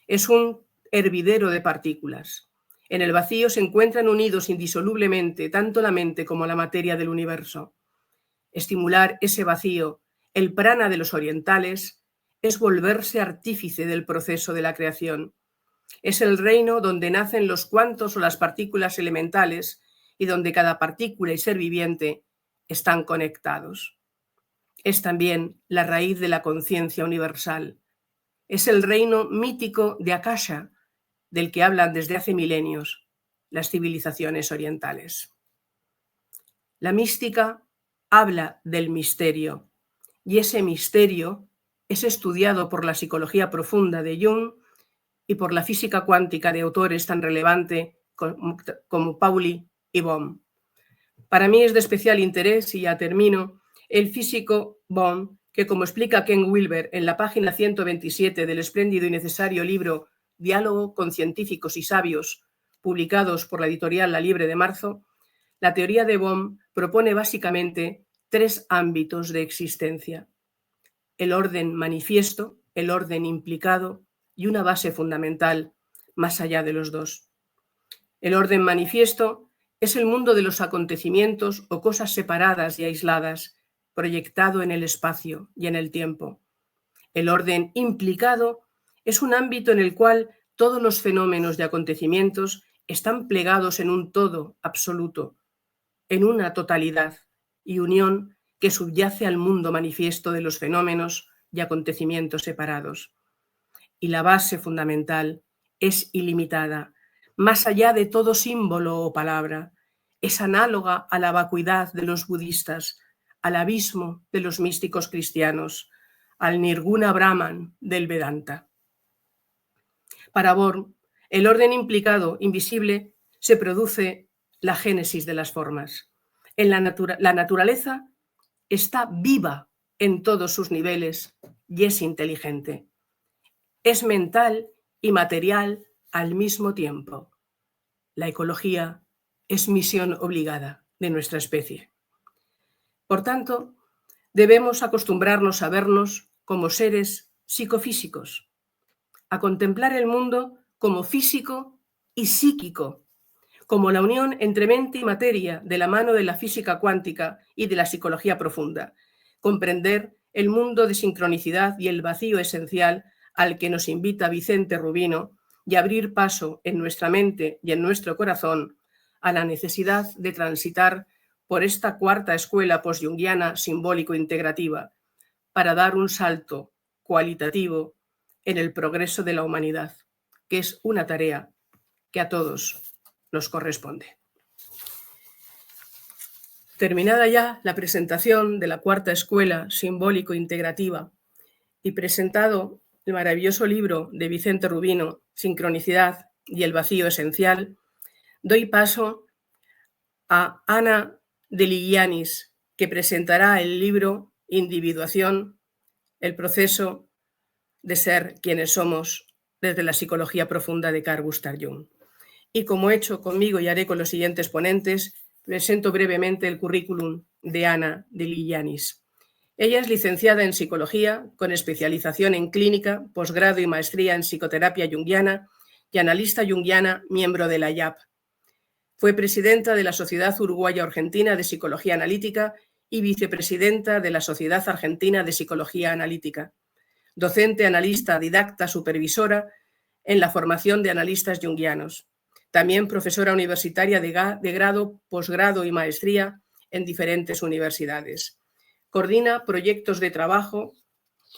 es un hervidero de partículas. En el vacío se encuentran unidos indisolublemente tanto la mente como la materia del universo. Estimular ese vacío, el prana de los orientales, es volverse artífice del proceso de la creación. Es el reino donde nacen los cuantos o las partículas elementales y donde cada partícula y ser viviente están conectados. Es también la raíz de la conciencia universal. Es el reino mítico de Akasha, del que hablan desde hace milenios las civilizaciones orientales. La mística habla del misterio, y ese misterio es estudiado por la psicología profunda de Jung y por la física cuántica de autores tan relevantes como Pauli y Bohm. Para mí es de especial interés, y ya termino, el físico Bohm, que, como explica Ken Wilber en la página 127 del espléndido y necesario libro Diálogo con científicos y sabios, publicados por la editorial La Libre de marzo, la teoría de Bohm propone básicamente 3 ámbitos de existencia: el orden manifiesto, el orden implicado y una base fundamental más allá de los dos. El orden manifiesto es el mundo de los acontecimientos o cosas separadas y aisladas, proyectado en el espacio y en el tiempo. El orden implicado es un ámbito en el cual todos los fenómenos y acontecimientos están plegados en un todo absoluto, en una totalidad y unión que subyace al mundo manifiesto de los fenómenos y acontecimientos separados. Y la base fundamental es ilimitada, más allá de todo símbolo o palabra. Es análoga a la vacuidad de los budistas, al abismo de los místicos cristianos, al Nirguna Brahman del Vedanta. Para Bohm, el orden implicado, invisible, se produce la génesis de las formas. La naturaleza está viva en todos sus niveles y es inteligente. Es mental y material al mismo tiempo. La ecología es misión obligada de nuestra especie. Por tanto, debemos acostumbrarnos a vernos como seres psicofísicos, a contemplar el mundo como físico y psíquico, como la unión entre mente y materia de la mano de la física cuántica y de la psicología profunda, comprender el mundo de sincronicidad y el vacío esencial al que nos invita Vicente Rubino y abrir paso en nuestra mente y en nuestro corazón a la necesidad de transitar por esta cuarta escuela post-junguiana simbólico-integrativa para dar un salto cualitativo en el progreso de la humanidad, que es una tarea que a todos nos corresponde. Terminada ya la presentación de la cuarta escuela simbólico-integrativa y presentado el maravilloso libro de Vicente Rubino, Sincronicidad y el vacío esencial, doy paso a Ana de Ligianis, que presentará el libro Individuación, el proceso de ser quienes somos desde la psicología profunda de Carl Gustav Jung. Y como he hecho conmigo y haré con los siguientes ponentes, presento brevemente el currículum de Ana de Ligianis. Ella es licenciada en Psicología, con especialización en Clínica, posgrado y maestría en Psicoterapia Junguiana y analista junguiana, miembro de la IAP. Fue presidenta de la Sociedad Uruguaya-Argentina de Psicología Analítica y vicepresidenta de la Sociedad Argentina de Psicología Analítica. Docente, analista, didacta, supervisora en la formación de analistas junguianos. También profesora universitaria de grado, posgrado y maestría en diferentes universidades. Coordina proyectos de trabajo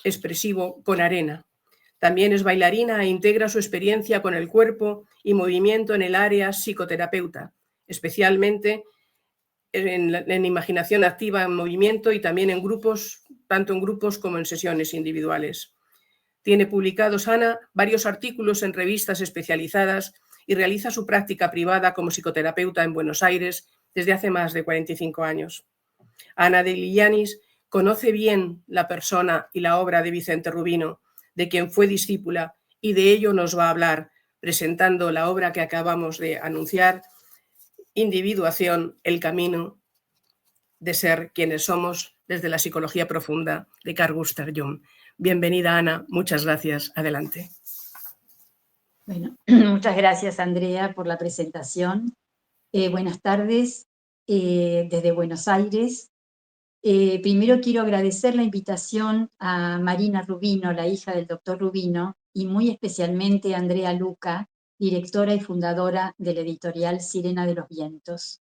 expresivo con Arena. También es bailarina e integra su experiencia con el cuerpo y movimiento en el área psicoterapeuta, especialmente en imaginación activa en movimiento y también en grupos, tanto en grupos como en sesiones individuales. Tiene publicados, Ana, varios artículos en revistas especializadas y realiza su práctica privada como psicoterapeuta en Buenos Aires desde hace más de 45 años. Ana de Ligianis conoce bien la persona y la obra de Vicente Rubino, de quien fue discípula, y de ello nos va a hablar presentando la obra que acabamos de anunciar, Individuación, el camino de ser quienes somos desde la psicología profunda de Carl Gustav Jung. Bienvenida, Ana. Muchas gracias. Adelante. Bueno, muchas gracias, Andrea, por la presentación. Buenas tardes desde Buenos Aires. Primero quiero agradecer la invitación a Marina Rubino, la hija del doctor Rubino, y muy especialmente a Andrea Luca, directora y fundadora de la editorial Sirena de los Vientos.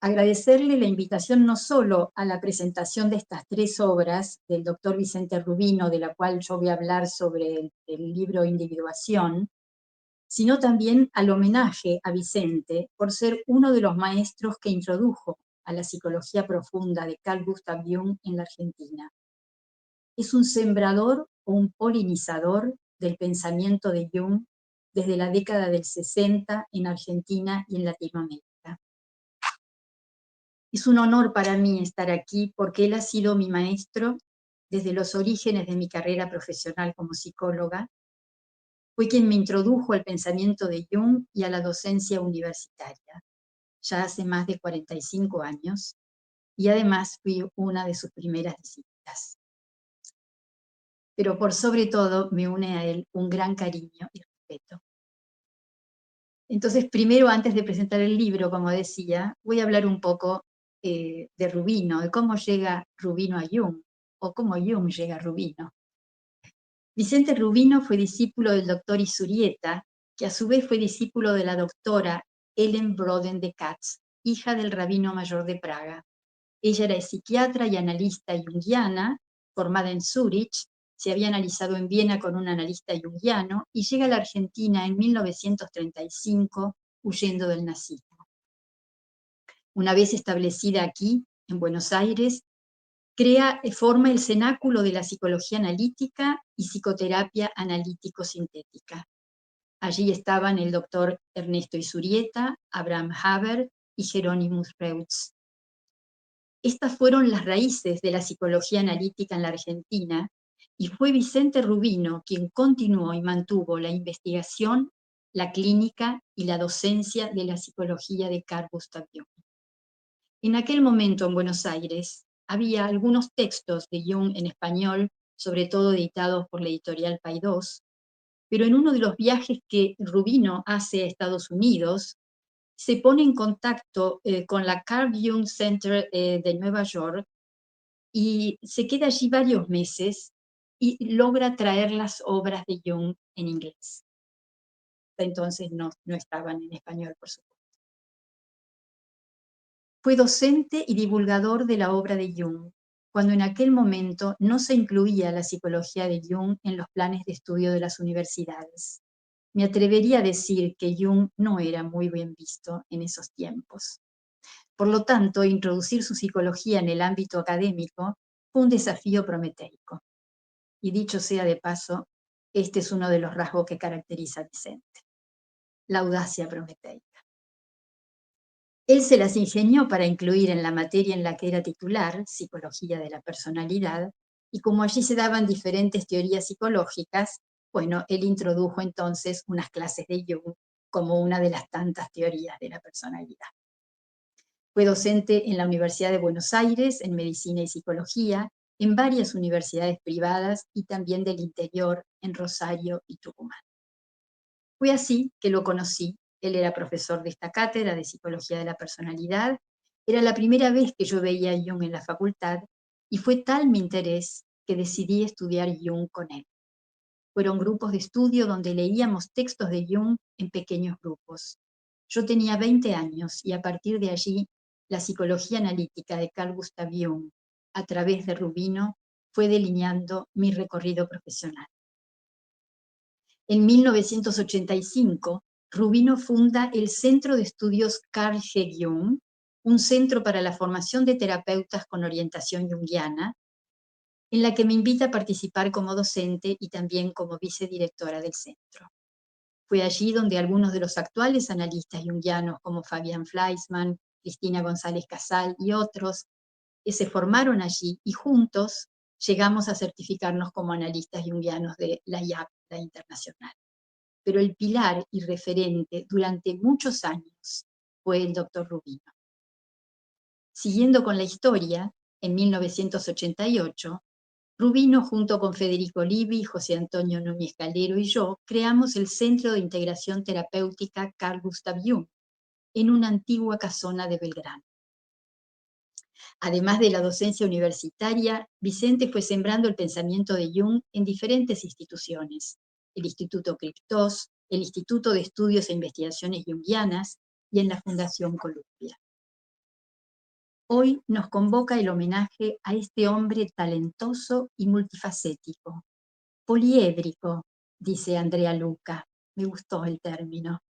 Agradecerle la invitación no solo a la presentación de estas tres obras del doctor Vicente Rubino, de la cual yo voy a hablar sobre el libro Individuación, sino también al homenaje a Vicente por ser uno de los maestros que introdujo a la psicología profunda de Carl Gustav Jung en la Argentina. Es un sembrador o un polinizador del pensamiento de Jung desde la década del 60 en Argentina y en Latinoamérica. Es un honor para mí estar aquí porque él ha sido mi maestro desde los orígenes de mi carrera profesional como psicóloga. Fue quien me introdujo al pensamiento de Jung y a la docencia universitaria, ya hace más de 45 años, y además fui una de sus primeras discípulas. Pero por sobre todo me une a él un gran cariño y respeto. Entonces, primero, antes de presentar el libro, como decía, voy a hablar un poco de Rubino, de cómo llega Rubino a Jung, o cómo Jung llega a Rubino. Vicente Rubino fue discípulo del doctor Isurieta, que a su vez fue discípulo de la doctora Ellen Broden de Katz, hija del rabino mayor de Praga. Ella era psiquiatra y analista junguiana, formada en Zúrich, se había analizado en Viena con un analista junguiano y llega a la Argentina en 1935 huyendo del nazismo. Una vez establecida aquí, en Buenos Aires, forma el cenáculo de la psicología analítica y psicoterapia analítico-sintética. Allí estaban el doctor Ernesto Izurieta, Abraham Haber y Hieronymus Reutz. Estas fueron las raíces de la psicología analítica en la Argentina y fue Vicente Rubino quien continuó y mantuvo la investigación, la clínica y la docencia de la psicología de Carl Gustav Jung. En aquel momento en Buenos Aires había algunos textos de Jung en español, sobre todo editados por la editorial Paidós, pero en uno de los viajes que Rubino hace a Estados Unidos, se pone en contacto con la Carl Jung Center de Nueva York y se queda allí varios meses y logra traer las obras de Jung en inglés. Entonces no estaban en español, por supuesto. Fue docente y divulgador de la obra de Jung, cuando en aquel momento no se incluía la psicología de Jung en los planes de estudio de las universidades. Me atrevería a decir que Jung no era muy bien visto en esos tiempos. Por lo tanto, introducir su psicología en el ámbito académico fue un desafío prometeico. Y dicho sea de paso, este es uno de los rasgos que caracteriza a Vicente: la audacia prometeica. Él se las ingenió para incluir en la materia en la que era titular, psicología de la personalidad, y como allí se daban diferentes teorías psicológicas, bueno, él introdujo entonces unas clases de Jung como una de las tantas teorías de la personalidad. Fue docente en la Universidad de Buenos Aires, en Medicina y Psicología, en varias universidades privadas y también del interior, en Rosario y Tucumán. Fue así que lo conocí. Él era profesor de esta cátedra de Psicología de la Personalidad. Era la primera vez que yo veía a Jung en la facultad y fue tal mi interés que decidí estudiar Jung con él. Fueron grupos de estudio donde leíamos textos de Jung en pequeños grupos. Yo tenía 20 años y a partir de allí la psicología analítica de Carl Gustav Jung, a través de Rubino, fue delineando mi recorrido profesional. En 1985, Rubino funda el Centro de Estudios Carl G. Jung, un centro para la formación de terapeutas con orientación junguiana, en la que me invita a participar como docente y también como vicedirectora del centro. Fue allí donde algunos de los actuales analistas junguianos, como Fabián Fleischmann, Cristina González Casal y otros, se formaron allí y juntos llegamos a certificarnos como analistas junguianos de la IAP, la internacional. Pero el pilar y referente durante muchos años fue el doctor Rubino. Siguiendo con la historia, en 1988, Rubino, junto con Federico Livi, José Antonio Núñez Calero y yo, creamos el Centro de Integración Terapéutica Carl Gustav Jung, en una antigua casona de Belgrano. Además de la docencia universitaria, Vicente fue sembrando el pensamiento de Jung en diferentes instituciones: el Instituto Cryptos, el Instituto de Estudios e Investigaciones Jungianas y en la Fundación Columbia. Hoy nos convoca el homenaje a este hombre talentoso y multifacético, poliédrico, dice Andrea Luca, me gustó el término,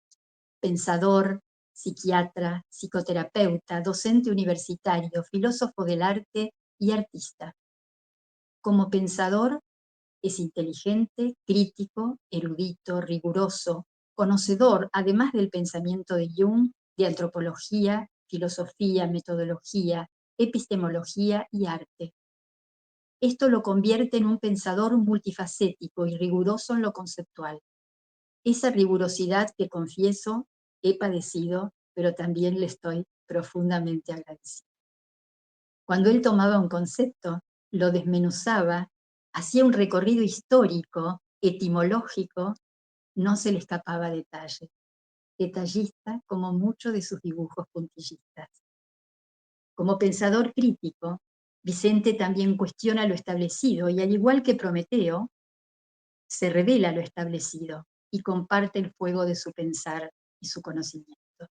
pensador, psiquiatra, psicoterapeuta, docente universitario, filósofo del arte y artista. Como pensador, es inteligente, crítico, erudito, riguroso, conocedor, además del pensamiento de Jung, de antropología, filosofía, metodología, epistemología y arte. Esto lo convierte en un pensador multifacético y riguroso en lo conceptual. Esa rigurosidad que, confieso, he padecido, pero también le estoy profundamente agradecida. Cuando él tomaba un concepto, lo desmenuzaba, hacía un recorrido histórico, etimológico, no se le escapaba detalle. Detallista como muchos de sus dibujos puntillistas. Como pensador crítico, Vicente también cuestiona lo establecido y, al igual que Prometeo, se revela lo establecido y comparte el fuego de su pensar y su conocimiento.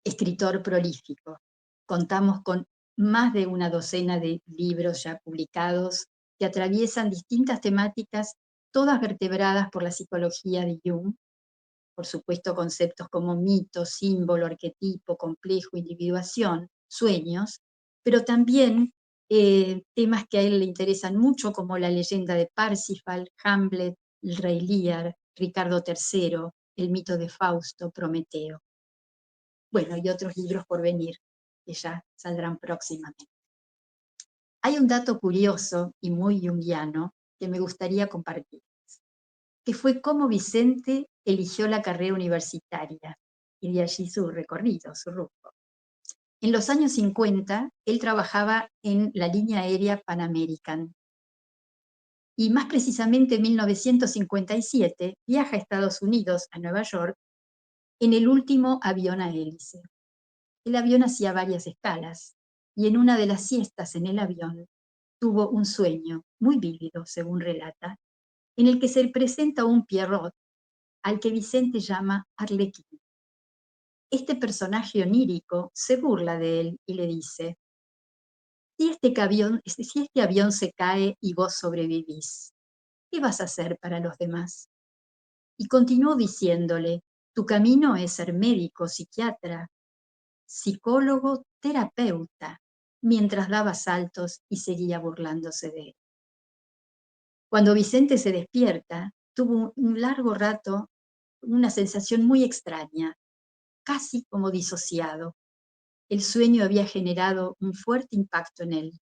Escritor prolífico. Contamos con más de una docena de libros ya publicados que atraviesan distintas temáticas, todas vertebradas por la psicología de Jung. Por supuesto, conceptos como mito, símbolo, arquetipo, complejo, individuación, sueños, pero también temas que a él le interesan mucho, como la leyenda de Parsifal, Hamlet, el Rey Lear, Ricardo III, El mito de Fausto, Prometeo. Bueno, y otros libros por venir, que ya saldrán próximamente. Hay un dato curioso y muy junguiano que me gustaría compartir, que fue cómo Vicente eligió la carrera universitaria y de allí su recorrido, su rumbo. En los años 50, él trabajaba en la línea aérea Pan American. Y más precisamente en 1957 viaja a Estados Unidos, a Nueva York, en el último avión a hélice. El avión hacía varias escalas y en una de las siestas en el avión tuvo un sueño muy vívido, según relata, en el que se presenta un Pierrot al que Vicente llama Arlequín. Este personaje onírico se burla de él y le dice: si este avión se cae y vos sobrevivís, ¿qué vas a hacer para los demás? Y continuó diciéndole: tu camino es ser médico, psiquiatra, psicólogo, terapeuta, mientras daba saltos y seguía burlándose de él. Cuando Vicente se despierta, tuvo un largo rato una sensación muy extraña, casi como disociado. El sueño había generado un fuerte impacto en él.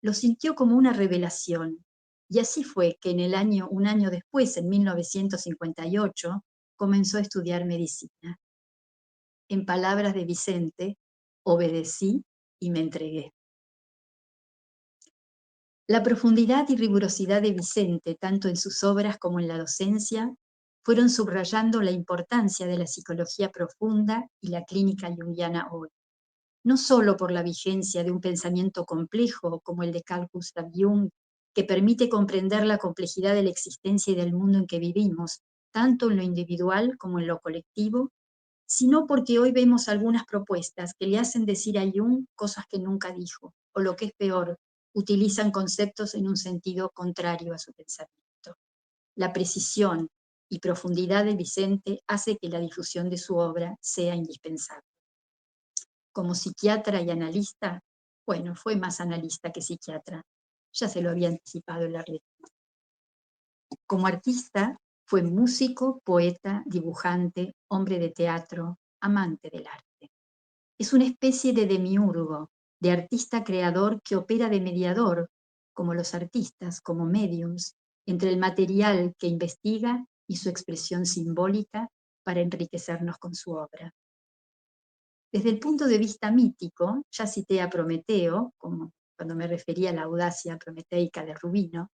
Lo sintió como una revelación, y así fue que un año después, en 1958, comenzó a estudiar medicina. En palabras de Vicente, obedecí y me entregué. La profundidad y rigurosidad de Vicente, tanto en sus obras como en la docencia, fueron subrayando la importancia de la psicología profunda y la clínica junguiana hoy, no solo por la vigencia de un pensamiento complejo como el de Carl Gustav Jung, que permite comprender la complejidad de la existencia y del mundo en que vivimos, tanto en lo individual como en lo colectivo, sino porque hoy vemos algunas propuestas que le hacen decir a Jung cosas que nunca dijo, o lo que es peor, utilizan conceptos en un sentido contrario a su pensamiento. La precisión y profundidad de Vicente hace que la difusión de su obra sea indispensable. Como psiquiatra y analista, bueno, fue más analista que psiquiatra, ya se lo había anticipado el Arlequín. Como artista, fue músico, poeta, dibujante, hombre de teatro, amante del arte. Es una especie de demiurgo, de artista creador que opera de mediador, como los artistas, como mediums, entre el material que investiga y su expresión simbólica para enriquecernos con su obra. Desde el punto de vista mítico, ya cité a Prometeo, como cuando me refería a la audacia prometeica de Rubino,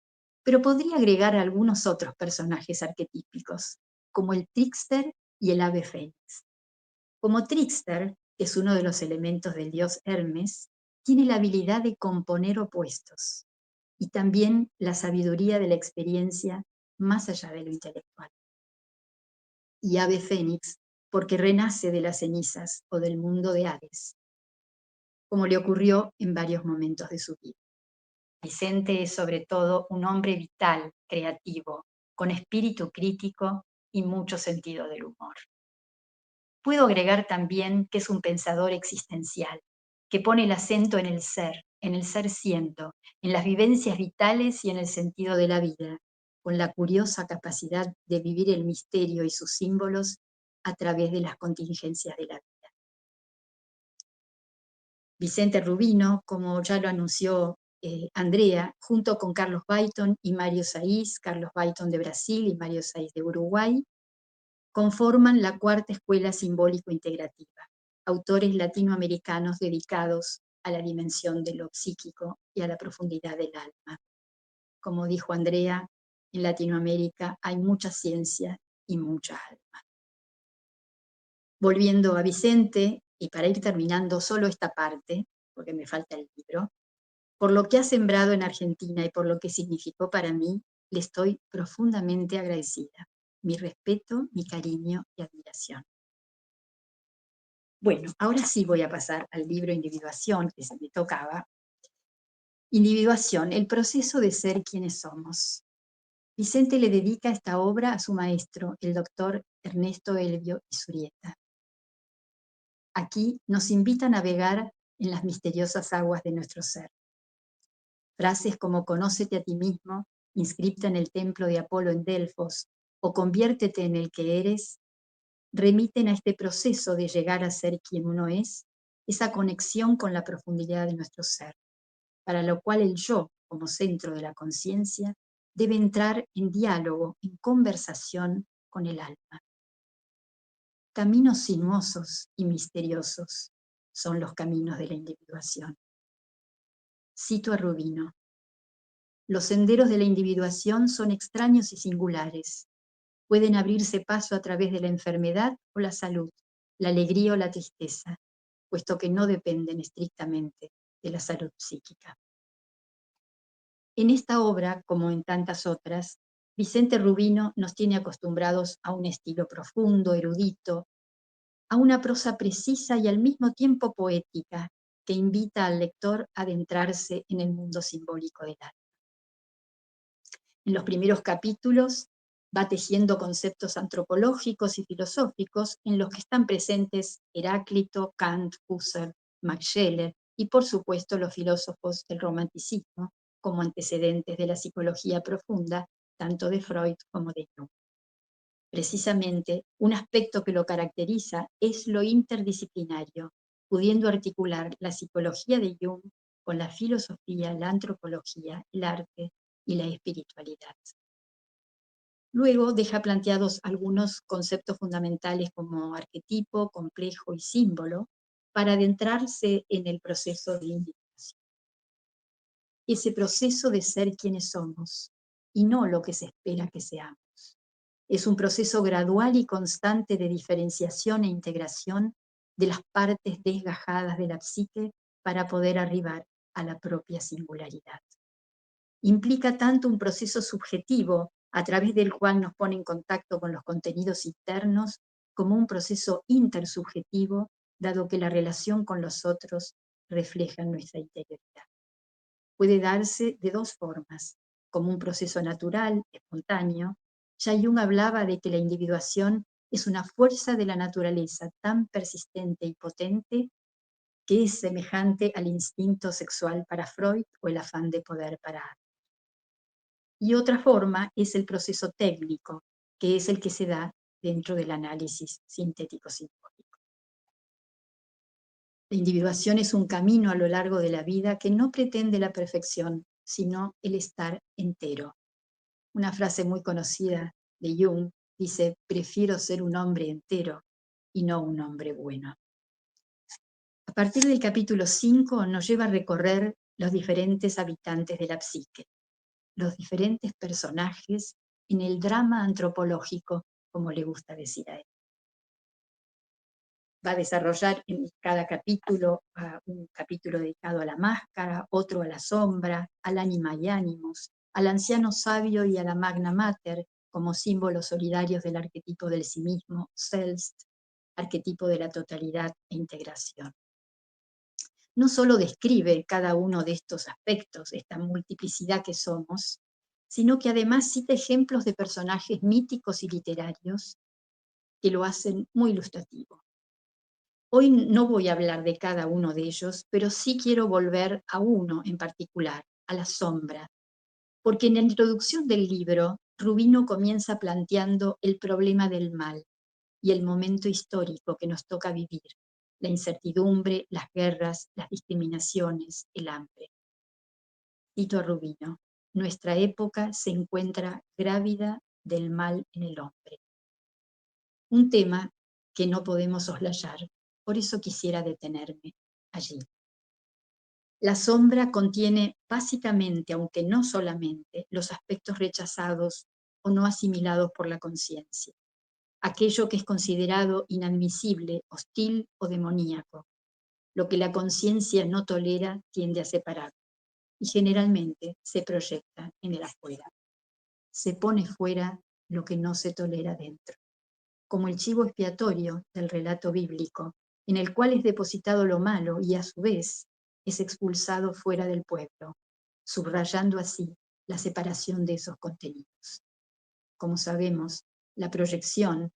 pero podría agregar a algunos otros personajes arquetípicos, como el trickster y el ave fénix. Como trickster, que es uno de los elementos del dios Hermes, tiene la habilidad de componer opuestos y también la sabiduría de la experiencia más allá de lo intelectual. Y ave fénix, porque renace de las cenizas o del mundo de Hades, como le ocurrió en varios momentos de su vida. Vicente es sobre todo un hombre vital, creativo, con espíritu crítico y mucho sentido del humor. Puedo agregar también que es un pensador existencial, que pone el acento en el ser siendo, en las vivencias vitales y en el sentido de la vida, con la curiosa capacidad de vivir el misterio y sus símbolos a través de las contingencias de la vida. Vicente Rubino, como ya lo anunció Andrea, junto con Carlos Bayton y Mario Saiz, Carlos Bayton de Brasil y Mario Saiz de Uruguay, conforman la cuarta escuela simbólico-integrativa, autores latinoamericanos dedicados a la dimensión de lo psíquico y a la profundidad del alma. Como dijo Andrea, en Latinoamérica hay mucha ciencia y mucha alma. Volviendo a Vicente, y para ir terminando solo esta parte, porque me falta el libro, por lo que ha sembrado en Argentina y por lo que significó para mí, le estoy profundamente agradecida. Mi respeto, mi cariño y admiración. Bueno, ahora sí voy a pasar al libro Individuación, que se me tocaba. Individuación, el proceso de ser quienes somos. Vicente le dedica esta obra a su maestro, el doctor Ernesto Elvio Izurieta. Aquí nos invita a navegar en las misteriosas aguas de nuestro ser. Frases como «Conócete a ti mismo», inscripta en el templo de Apolo en Delfos, o conviértete en el que eres, remiten a este proceso de llegar a ser quien uno es, esa conexión con la profundidad de nuestro ser, para lo cual el yo, como centro de la conciencia, debe entrar en diálogo, en conversación con el alma. Caminos sinuosos y misteriosos son los caminos de la individuación. Cito a Rubino: los senderos de la individuación son extraños y singulares. Pueden abrirse paso a través de la enfermedad o la salud, la alegría o la tristeza, puesto que no dependen estrictamente de la salud psíquica. En esta obra, como en tantas otras, Vicente Rubino nos tiene acostumbrados a un estilo profundo, erudito, a una prosa precisa y al mismo tiempo poética, que invita al lector a adentrarse en el mundo simbólico del arte. En los primeros capítulos va tejiendo conceptos antropológicos y filosóficos en los que están presentes Heráclito, Kant, Husserl, Max Scheler y por supuesto los filósofos del romanticismo como antecedentes de la psicología profunda, tanto de Freud como de Jung. Precisamente, un aspecto que lo caracteriza es lo interdisciplinario, pudiendo articular la psicología de Jung con la filosofía, la antropología, el arte y la espiritualidad. Luego deja planteados algunos conceptos fundamentales como arquetipo, complejo y símbolo para adentrarse en el proceso de individuación. Ese proceso de ser quienes somos y no lo que se espera que seamos. Es un proceso gradual y constante de diferenciación e integración de las partes desgajadas de la psique para poder arribar a la propia singularidad. Implica tanto un proceso subjetivo a través del cual nos pone en contacto con los contenidos internos, como un proceso intersubjetivo, dado que la relación con los otros refleja nuestra interioridad. Puede darse de dos formas, como un proceso natural, espontáneo. Ya Jung hablaba de que la individuación es una fuerza de la naturaleza tan persistente y potente que es semejante al instinto sexual para Freud o el afán de poder para Adler. Y otra forma es el proceso técnico, que es el que se da dentro del análisis sintético-simbólico. La individuación es un camino a lo largo de la vida que no pretende la perfección, sino el estar entero. Una frase muy conocida de Jung dice: prefiero ser un hombre entero y no un hombre bueno. A partir del capítulo 5 nos lleva a recorrer los diferentes habitantes de la psique, los diferentes personajes en el drama antropológico, como le gusta decir a él. Va a desarrollar en cada capítulo un capítulo dedicado a la máscara, otro a la sombra, al ánima y ánimos, al anciano sabio y a la magna mater, como símbolos solidarios del arquetipo del sí mismo, Selbst, arquetipo de la totalidad e integración. No solo describe cada uno de estos aspectos, esta multiplicidad que somos, sino que además cita ejemplos de personajes míticos y literarios que lo hacen muy ilustrativo. Hoy no voy a hablar de cada uno de ellos, pero sí quiero volver a uno en particular, a la sombra, porque en la introducción del libro, Rubino comienza planteando el problema del mal y el momento histórico que nos toca vivir, la incertidumbre, las guerras, las discriminaciones, el hambre. Cito a Rubino: nuestra época se encuentra grávida del mal en el hombre. Un tema que no podemos soslayar, por eso quisiera detenerme allí. La sombra contiene básicamente, aunque no solamente, los aspectos rechazados o no asimilados por la conciencia, aquello que es considerado inadmisible, hostil o demoníaco. Lo que la conciencia no tolera tiende a separar y generalmente se proyecta en el afuera. Se pone fuera lo que no se tolera dentro, como el chivo expiatorio del relato bíblico, en el cual es depositado lo malo y a su vez es expulsado fuera del pueblo, subrayando así la separación de esos contenidos. Como sabemos, la proyección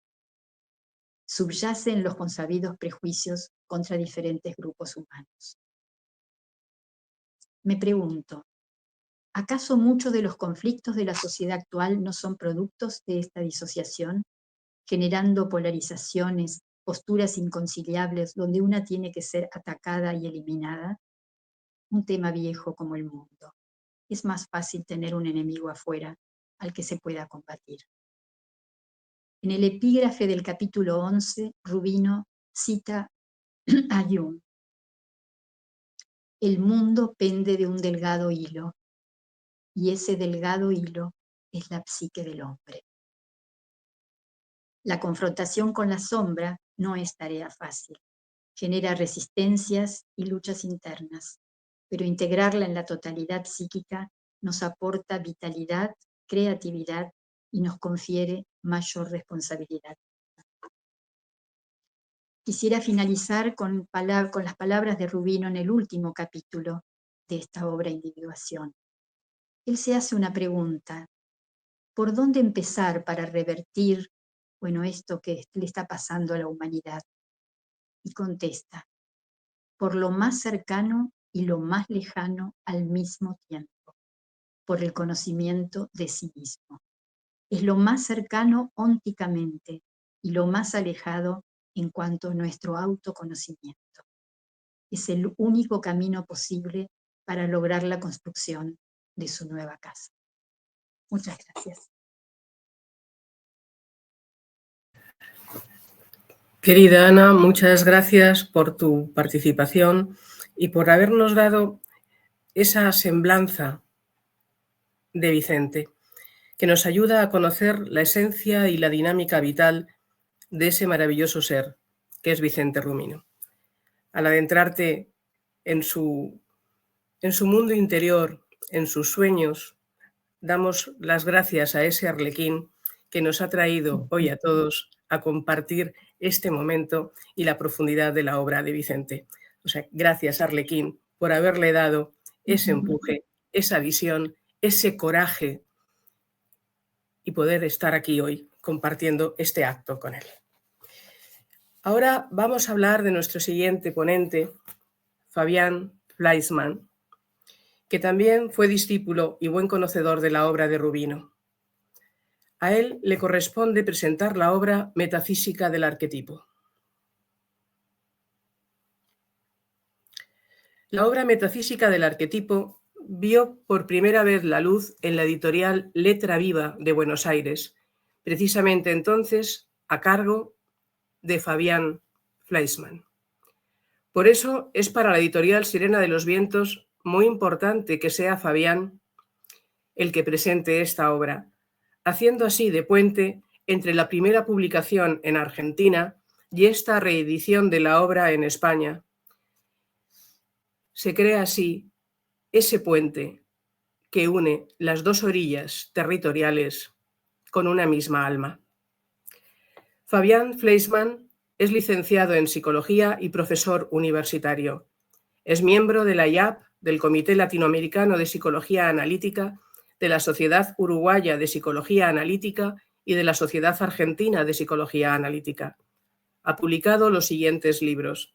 subyace en los consabidos prejuicios contra diferentes grupos humanos. Me pregunto, ¿Acaso muchos de los conflictos de la sociedad actual no son productos de esta disociación, generando polarizaciones, posturas inconciliables donde una tiene que ser atacada y eliminada? Un tema viejo como el mundo. Es más fácil tener un enemigo afuera al que se pueda combatir. En el epígrafe del capítulo 11, Rubino cita a Jung: el mundo pende de un delgado hilo, y ese delgado hilo es la psique del hombre. La confrontación con la sombra no es tarea fácil. Genera resistencias y luchas internas, pero integrarla en la totalidad psíquica nos aporta vitalidad, creatividad y nos confiere mayor responsabilidad. Quisiera finalizar con las palabras de Rubino en el último capítulo de esta obra Individuación. Él se hace una pregunta: ¿por dónde empezar para revertir, esto que le está pasando a la humanidad? Y contesta: por lo más cercano y lo más lejano al mismo tiempo, por el conocimiento de sí mismo. Es lo más cercano ónticamente y lo más alejado en cuanto a nuestro autoconocimiento. Es el único camino posible para lograr la construcción de su nueva casa. Muchas gracias. Querida Ana, muchas gracias por tu participación y por habernos dado esa semblanza de Vicente, que nos ayuda a conocer la esencia y la dinámica vital de ese maravilloso ser que es Vicente Rumino. Al adentrarte en su mundo interior, en sus sueños, damos las gracias a ese arlequín que nos ha traído hoy a todos a compartir este momento y la profundidad de la obra de Vicente. O sea, gracias, arlequín, por haberle dado ese empuje, esa visión, ese coraje y poder estar aquí hoy compartiendo este acto con él. Ahora vamos a hablar de nuestro siguiente ponente, Fabián Fleischmann, que también fue discípulo y buen conocedor de la obra de Rubino. A él le corresponde presentar la obra Metafísica del arquetipo. La obra Metafísica del arquetipo vio por primera vez la luz en la editorial Letra Viva de Buenos Aires, precisamente entonces a cargo de Fabián Fleischmann. Por eso es para la editorial Sirena de los Vientos muy importante que sea Fabián el que presente esta obra, haciendo así de puente entre la primera publicación en Argentina y esta reedición de la obra en España. Se crea así ese puente que une las dos orillas territoriales con una misma alma. Fabián Fleischmann es licenciado en Psicología y profesor universitario. Es miembro de la IAP, del Comité Latinoamericano de Psicología Analítica, de la Sociedad Uruguaya de Psicología Analítica y de la Sociedad Argentina de Psicología Analítica. Ha publicado los siguientes libros: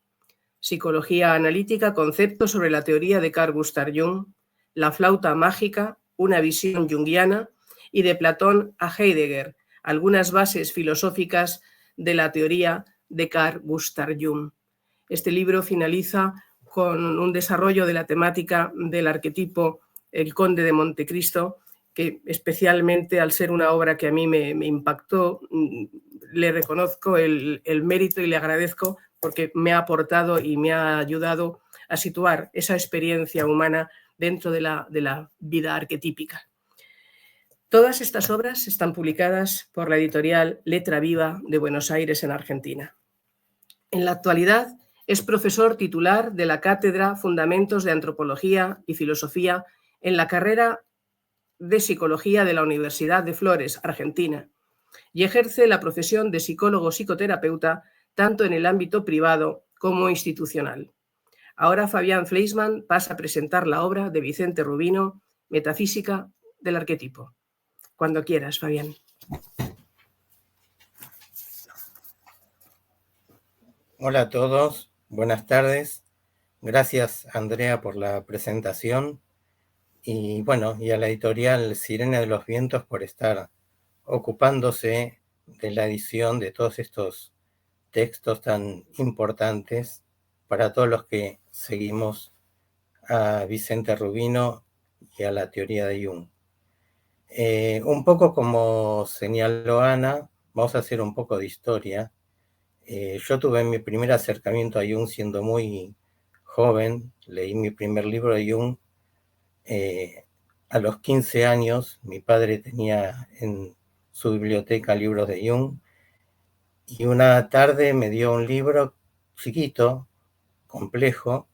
Psicología Analítica, conceptos sobre la teoría de Carl Gustav Jung, La flauta mágica, una visión junguiana, y de Platón a Heidegger, algunas bases filosóficas de la teoría de Carl Gustav Jung. Este libro finaliza con un desarrollo de la temática del arquetipo El Conde de Montecristo, que especialmente al ser una obra que a mí me impactó, le reconozco el mérito y le agradezco porque me ha aportado y me ha ayudado a situar esa experiencia humana dentro de la vida arquetípica. Todas estas obras están publicadas por la editorial Letra Viva de Buenos Aires, en Argentina. En la actualidad es profesor titular de la Cátedra Fundamentos de Antropología y Filosofía en la carrera de Psicología de la Universidad de Flores, Argentina, y ejerce la profesión de psicólogo-psicoterapeuta tanto en el ámbito privado como institucional. Ahora Fabián Fleischmann pasa a presentar la obra de Vicente Rubino, Metafísica del arquetipo. Cuando quieras, Fabián. Hola a todos, buenas tardes. Gracias, Andrea, por la presentación y bueno, y a la editorial Sirena de los Vientos por estar ocupándose de la edición de todos estos textos tan importantes para todos los que seguimos a Vicente Rubino y a la teoría de Jung. Un poco como señaló Ana, vamos a hacer un poco de historia. Yo tuve mi primer acercamiento a Jung siendo muy joven, leí mi primer libro de Jung a los 15 años. Mi padre tenía en su biblioteca libros de Jung y una tarde me dio un libro chiquito, complejo,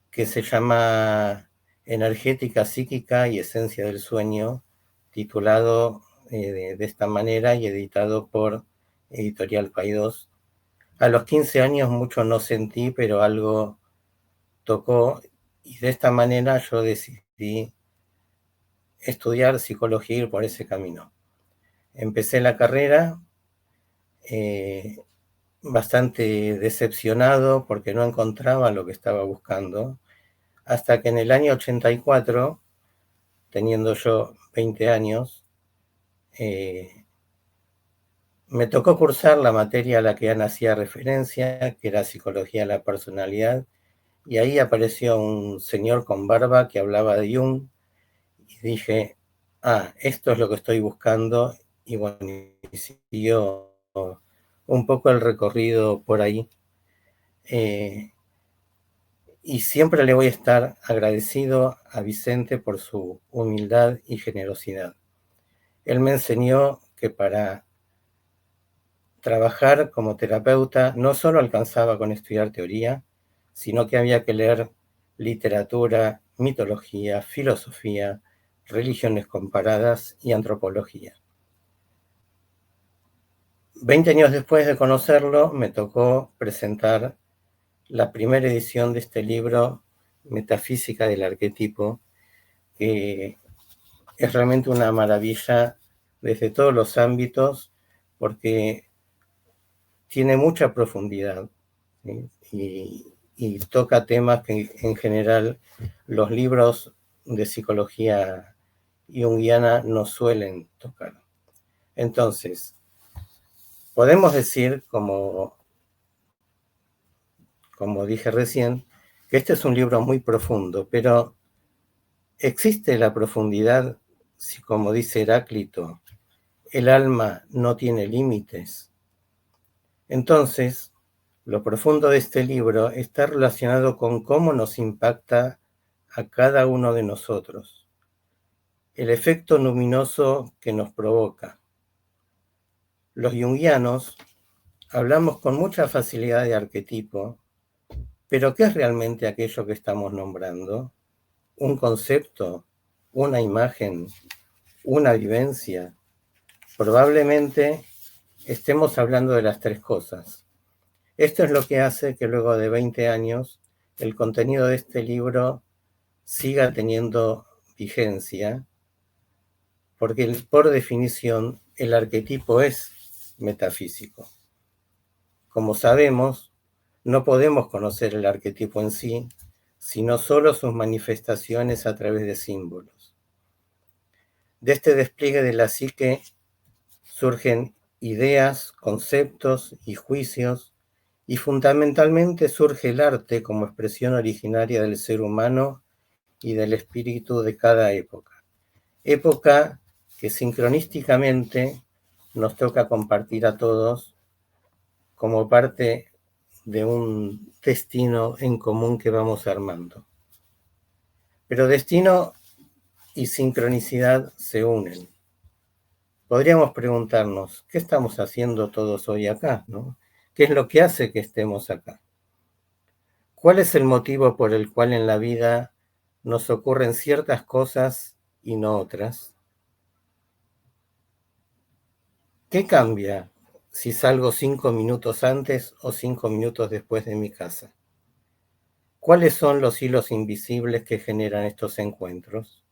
que se llama Energética Psíquica y Esencia del Sueño, titulado de esta manera y editado por Editorial Paidós. A los 15 años mucho no sentí, pero algo tocó, y de esta manera yo decidí estudiar psicología y ir por ese camino. Empecé la carrera bastante decepcionado porque no encontraba lo que estaba buscando, hasta que en el año 84, teniendo yo 20 años, me tocó cursar la materia a la que Ana hacía referencia, que era Psicología de la Personalidad, y ahí apareció un señor con barba que hablaba de Jung, y dije, esto es lo que estoy buscando, y bueno, y siguió un poco el recorrido por ahí. Y siempre le voy a estar agradecido a Vicente por su humildad y generosidad. Él me enseñó que para trabajar como terapeuta no solo alcanzaba con estudiar teoría, sino que había que leer literatura, mitología, filosofía, religiones comparadas y antropología. 20 años después de conocerlo, me tocó presentar la primera edición de este libro, Metafísica del Arquetipo, que es realmente una maravilla desde todos los ámbitos, porque tiene mucha profundidad, ¿sí? y toca temas que en general los libros de psicología junguiana no suelen tocar. Entonces, podemos decir, como dije recién, que este es un libro muy profundo, pero ¿existe la profundidad si, como dice Heráclito, el alma no tiene límites? Entonces, lo profundo de este libro está relacionado con cómo nos impacta a cada uno de nosotros, el efecto luminoso que nos provoca. Los junguianos hablamos con mucha facilidad de arquetipo, pero ¿qué es realmente aquello que estamos nombrando? ¿Un concepto? ¿Una imagen? ¿Una vivencia? Probablemente estemos hablando de las tres cosas. Esto es lo que hace que luego de 20 años el contenido de este libro siga teniendo vigencia, porque por definición el arquetipo es metafísico. Como sabemos, no podemos conocer el arquetipo en sí, sino solo sus manifestaciones a través de símbolos. De este despliegue de la psique surgen ideas, conceptos y juicios, y fundamentalmente surge el arte como expresión originaria del ser humano y del espíritu de cada época. Época que sincronísticamente nos toca compartir a todos como parte de un destino en común que vamos armando. Pero destino y sincronicidad se unen. Podríamos preguntarnos, ¿qué estamos haciendo todos hoy acá, no? ¿Qué es lo que hace que estemos acá? ¿Cuál es el motivo por el cual en la vida nos ocurren ciertas cosas y no otras? ¿Qué cambia si salgo 5 minutos antes o 5 minutos después de mi casa? ¿Cuáles son los hilos invisibles que generan estos encuentros?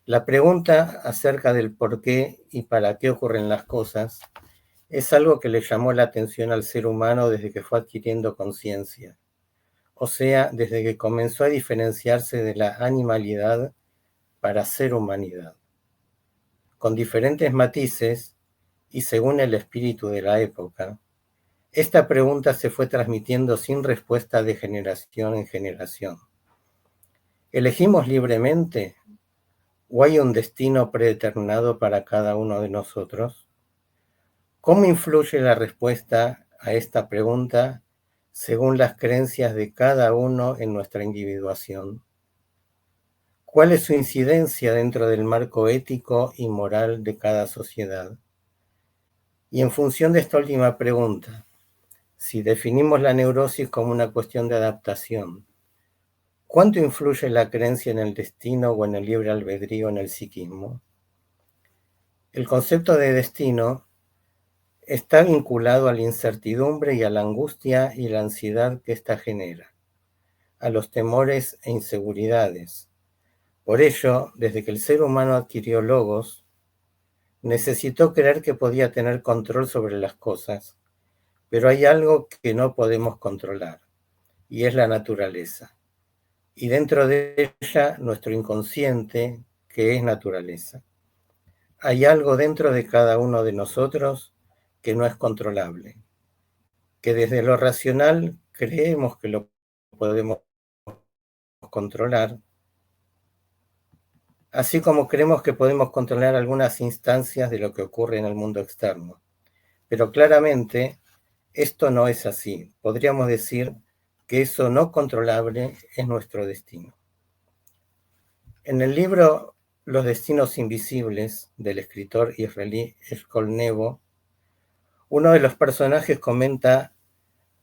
La pregunta acerca del por qué y para qué ocurren las cosas es algo que le llamó la atención al ser humano desde que fue adquiriendo conciencia, o sea, desde que comenzó a diferenciarse de la animalidad para ser humanidad. Con diferentes matices y según el espíritu de la época, esta pregunta se fue transmitiendo sin respuesta de generación en generación. ¿Elegimos libremente o hay un destino predeterminado para cada uno de nosotros? ¿Cómo influye la respuesta a esta pregunta según las creencias de cada uno en nuestra individuación? ¿Cuál es su incidencia dentro del marco ético y moral de cada sociedad? Y en función de esta última pregunta, si definimos la neurosis como una cuestión de adaptación, ¿cuánto influye la creencia en el destino o en el libre albedrío en el psiquismo? El concepto de destino está vinculado a la incertidumbre y a la angustia y la ansiedad que ésta genera, a los temores e inseguridades. Por ello, desde que el ser humano adquirió logos, necesitó creer que podía tener control sobre las cosas, pero hay algo que no podemos controlar, y es la naturaleza. Y dentro de ella, nuestro inconsciente, que es naturaleza. Hay algo dentro de cada uno de nosotros que no es controlable, que desde lo racional creemos que lo podemos controlar, así como creemos que podemos controlar algunas instancias de lo que ocurre en el mundo externo. Pero claramente esto no es así. Podríamos decir que eso no controlable es nuestro destino. En el libro Los destinos invisibles del escritor israelí Eshkol Nevo, uno de los personajes comenta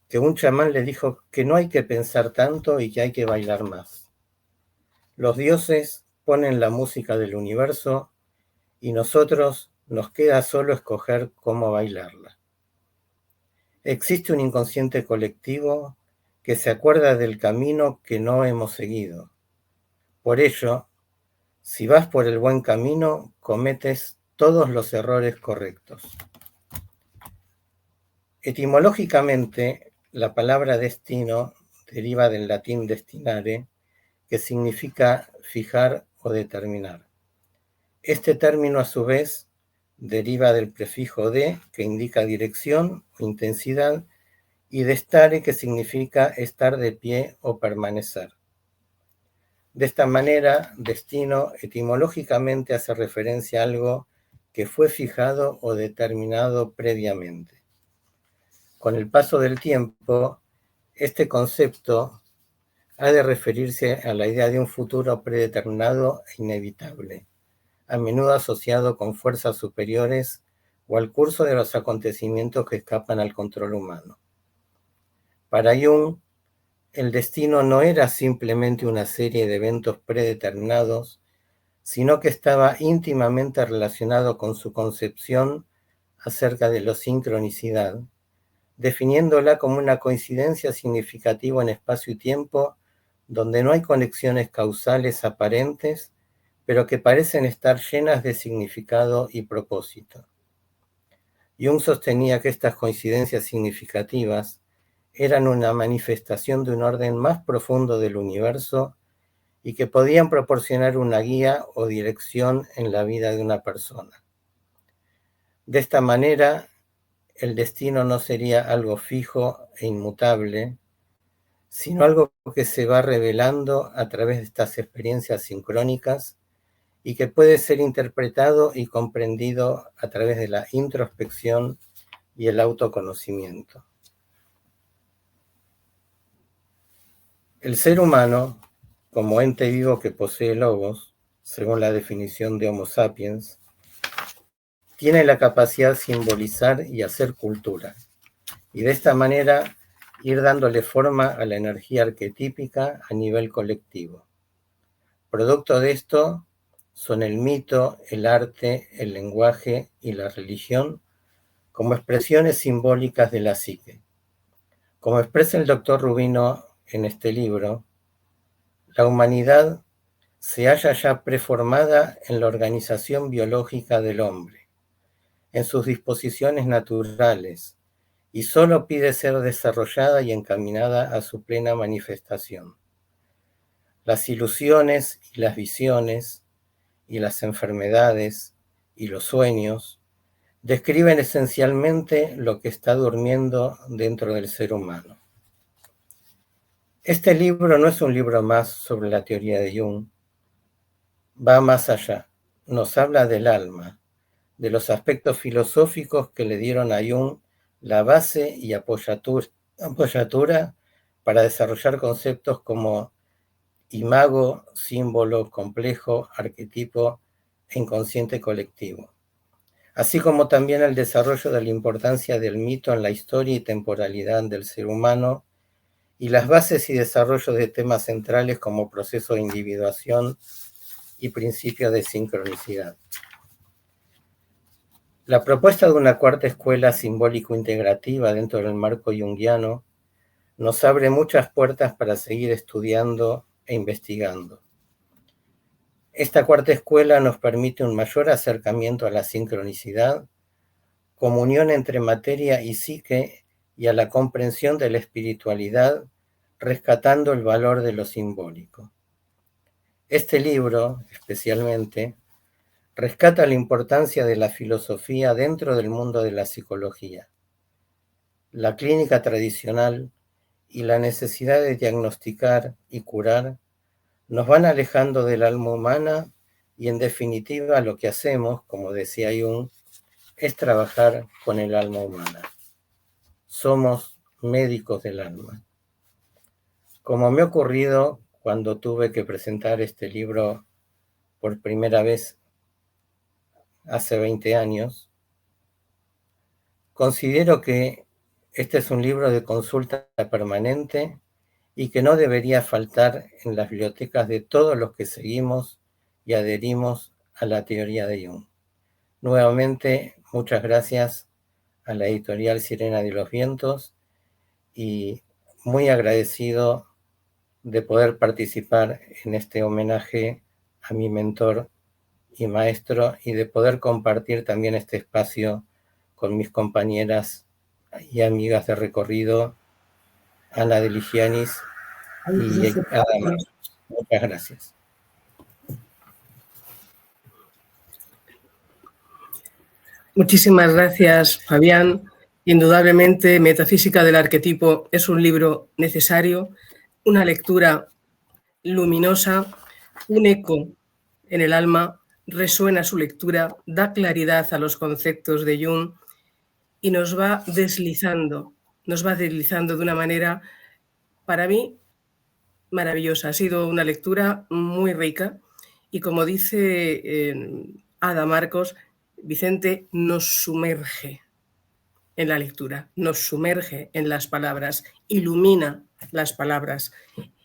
que un chamán le dijo que no hay que pensar tanto y que hay que bailar más. Los dioses ponen la música del universo y nosotros nos queda solo escoger cómo bailarla. Existe un inconsciente colectivo que se acuerda del camino que no hemos seguido. Por ello, si vas por el buen camino, cometes todos los errores correctos. Etimológicamente, la palabra destino deriva del latín destinare, que significa fijar o determinar. Este término, a su vez, deriva del prefijo de, que indica dirección o intensidad, y de stare, que significa estar de pie o permanecer. De esta manera, destino etimológicamente hace referencia a algo que fue fijado o determinado previamente. Con el paso del tiempo, este concepto ha de referirse a la idea de un futuro predeterminado e inevitable, a menudo asociado con fuerzas superiores o al curso de los acontecimientos que escapan al control humano. Para Jung, el destino no era simplemente una serie de eventos predeterminados, sino que estaba íntimamente relacionado con su concepción acerca de la sincronicidad, definiéndola como una coincidencia significativa en espacio y tiempo donde no hay conexiones causales aparentes, pero que parecen estar llenas de significado y propósito. Jung sostenía que estas coincidencias significativas eran una manifestación de un orden más profundo del universo y que podían proporcionar una guía o dirección en la vida de una persona. De esta manera, el destino no sería algo fijo e inmutable, sino algo que se va revelando a través de estas experiencias sincrónicas y que puede ser interpretado y comprendido a través de la introspección y el autoconocimiento. El ser humano, como ente vivo que posee logos, según la definición de Homo sapiens, tiene la capacidad de simbolizar y hacer cultura, y de esta manera ir dándole forma a la energía arquetípica a nivel colectivo. Producto de esto son el mito, el arte, el lenguaje y la religión como expresiones simbólicas de la psique. Como expresa el doctor Rubino en este libro, la humanidad se halla ya preformada en la organización biológica del hombre, en sus disposiciones naturales, y solo pide ser desarrollada y encaminada a su plena manifestación. Las ilusiones y las visiones, y las enfermedades y los sueños describen esencialmente lo que está durmiendo dentro del ser humano. Este libro no es un libro más sobre la teoría de Jung, va más allá, nos habla del alma, de los aspectos filosóficos que le dieron a Jung la base y apoyatura para desarrollar conceptos como imago, símbolo, complejo, arquetipo e inconsciente colectivo, así como también el desarrollo de la importancia del mito en la historia y temporalidad del ser humano y las bases y desarrollo de temas centrales como proceso de individuación y principio de sincronicidad. La propuesta de una cuarta escuela simbólico-integrativa dentro del marco junguiano nos abre muchas puertas para seguir estudiando e investigando. Esta cuarta escuela nos permite un mayor acercamiento a la sincronicidad, comunión entre materia y psique y a la comprensión de la espiritualidad, rescatando el valor de lo simbólico. Este libro, especialmente, rescata la importancia de la filosofía dentro del mundo de la psicología, la clínica tradicional y la necesidad de diagnosticar y curar nos van alejando del alma humana y en definitiva lo que hacemos, como decía Jung, es trabajar con el alma humana. Somos médicos del alma. Como me ha ocurrido cuando tuve que presentar este libro por primera vez hace 20 años, considero que este es un libro de consulta permanente y que no debería faltar en las bibliotecas de todos los que seguimos y adherimos a la teoría de Jung. Nuevamente, muchas gracias a la editorial Sirena de los Vientos y muy agradecido de poder participar en este homenaje a mi mentor y maestro y de poder compartir también este espacio con mis compañeras y amigas de recorrido, Ana de Ligianis y Ada Marcos. Muchas gracias. Muchísimas gracias, Fabián. Indudablemente, Metafísica del Arquetipo es un libro necesario, una lectura luminosa, un eco en el alma, resuena su lectura, da claridad a los conceptos de Jung y nos va deslizando de una manera, para mí, maravillosa. Ha sido una lectura muy rica y, como dice Ada Marcos, Vicente nos sumerge en la lectura, nos sumerge en las palabras, ilumina las palabras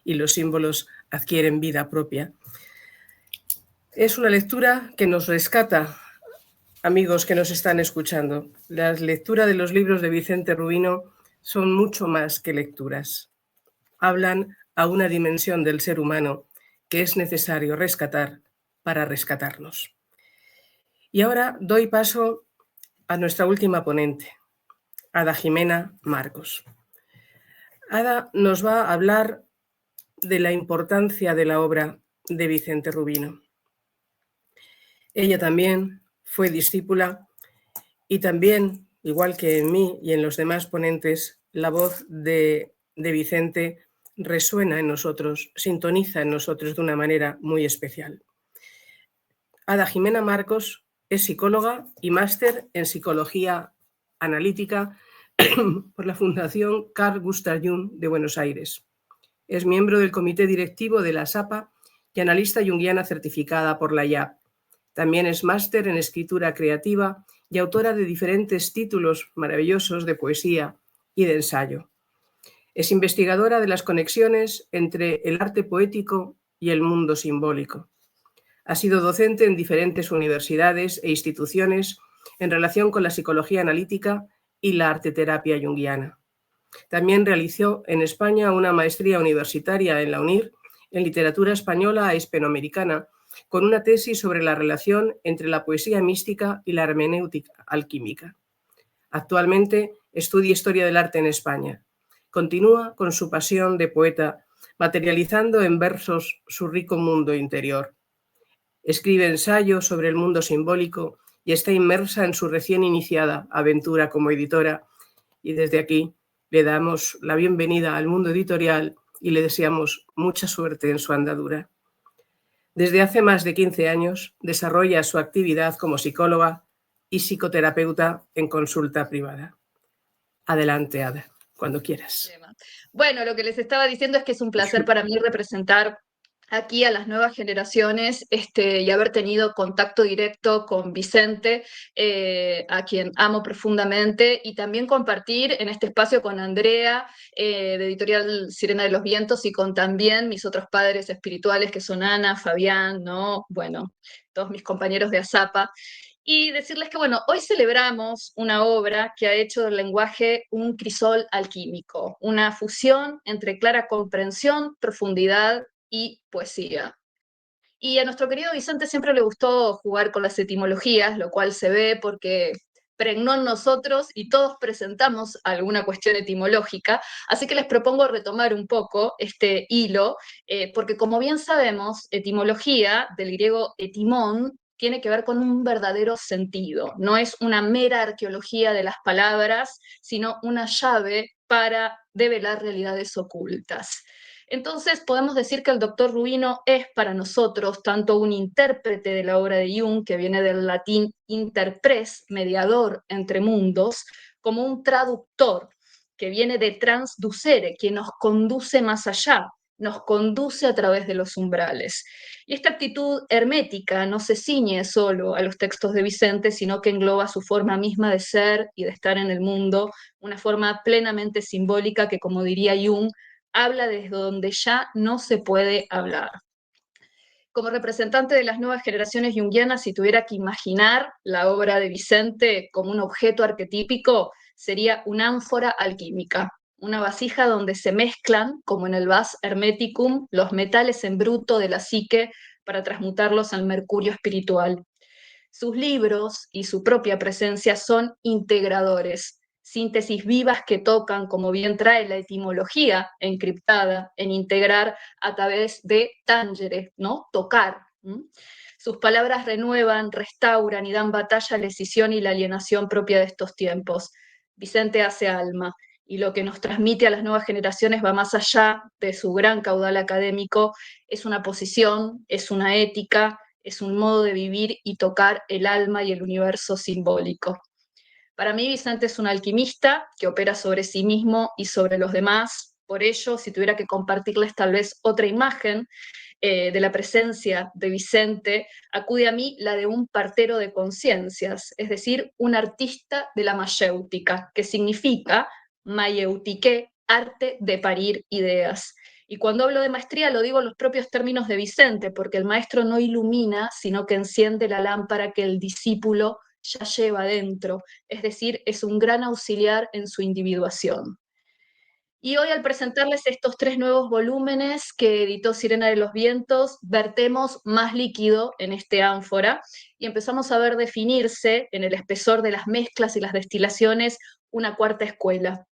y los símbolos adquieren vida propia. Es una lectura que nos rescata, amigos que nos están escuchando. La lectura de los libros de Vicente Rubino son mucho más que lecturas. Hablan a una dimensión del ser humano que es necesario rescatar para rescatarnos. Y ahora doy paso a nuestra última ponente, Ada Jimena Marcos. Ada nos va a hablar de la importancia de la obra de Vicente Rubino. Ella también fue discípula y también, igual que en mí y en los demás ponentes, la voz de Vicente resuena en nosotros, sintoniza en nosotros de una manera muy especial. Ada Jimena Marcos es psicóloga y máster en psicología analítica por la Fundación Carl Gustav Jung de Buenos Aires. Es miembro del comité directivo de la SAPA y analista junguiana certificada por la IAP. También es máster en escritura creativa y autora de diferentes títulos maravillosos de poesía y de ensayo. Es investigadora de las conexiones entre el arte poético y el mundo simbólico. Ha sido docente en diferentes universidades e instituciones en relación con la psicología analítica y la arteterapia junguiana. También realizó en España una maestría universitaria en la UNIR en literatura española e hispanoamericana, con una tesis sobre la relación entre la poesía mística y la hermenéutica alquímica. Actualmente estudia Historia del Arte en España. Continúa con su pasión de poeta, materializando en versos su rico mundo interior. Escribe ensayos sobre el mundo simbólico y está inmersa en su recién iniciada aventura como editora. Y desde aquí le damos la bienvenida al mundo editorial y le deseamos mucha suerte en su andadura. Desde hace más de 15 años desarrolla su actividad como psicóloga y psicoterapeuta en consulta privada. Adelante, Ada, cuando quieras. Bueno, lo que les estaba diciendo es que es un placer para mí representar aquí a las nuevas generaciones y haber tenido contacto directo con Vicente, a quien amo profundamente, y también compartir en este espacio con Andrea, de Editorial Sirena de los Vientos, y con también mis otros padres espirituales, que son Ana, Fabián, ¿no? Bueno, todos mis compañeros de ASAPA. Y decirles que, bueno, hoy celebramos una obra que ha hecho del lenguaje un crisol alquímico, una fusión entre clara comprensión, profundidad y poesía. Y a nuestro querido Vicente siempre le gustó jugar con las etimologías, lo cual se ve porque pregnó en nosotros y todos presentamos alguna cuestión etimológica, así que les propongo retomar un poco este hilo, porque como bien sabemos, etimología, del griego etimón, tiene que ver con un verdadero sentido, no es una mera arqueología de las palabras, sino una llave para develar realidades ocultas. Entonces podemos decir que el doctor Rubino es para nosotros tanto un intérprete de la obra de Jung, que viene del latín interpres, mediador entre mundos, como un traductor, que viene de transducere, que nos conduce más allá, nos conduce a través de los umbrales. Y esta actitud hermética no se ciñe solo a los textos de Vicente, sino que engloba su forma misma de ser y de estar en el mundo, una forma plenamente simbólica que, como diría Jung, habla desde donde ya no se puede hablar. Como representante de las nuevas generaciones junguianas, si tuviera que imaginar la obra de Vicente como un objeto arquetípico, sería una ánfora alquímica, una vasija donde se mezclan, como en el vas hermeticum, los metales en bruto de la psique para transmutarlos al mercurio espiritual. Sus libros y su propia presencia son integradores, síntesis vivas que tocan, como bien trae la etimología encriptada, en integrar a través de tangere, ¿no? Tocar. Sus palabras renuevan, restauran y dan batalla a la escisión y la alienación propia de estos tiempos. Vicente hace alma, y lo que nos transmite a las nuevas generaciones va más allá de su gran caudal académico, es una posición, es una ética, es un modo de vivir y tocar el alma y el universo simbólico. Para mí, Vicente es un alquimista que opera sobre sí mismo y sobre los demás. Por ello, si tuviera que compartirles tal vez otra imagen de la presencia de Vicente, acude a mí la de un partero de conciencias, es decir, un artista de la mayéutica, que significa mayeutique, arte de parir ideas. Y cuando hablo de maestría lo digo en los propios términos de Vicente, porque el maestro no ilumina, sino que enciende la lámpara que el discípulo ya lleva dentro, es decir, es un gran auxiliar en su individuación. Y hoy, al presentarles estos 3 nuevos volúmenes que editó Sirena de los Vientos, vertemos más líquido en este ánfora y empezamos a ver definirse en el espesor de las mezclas y las destilaciones una cuarta escuela,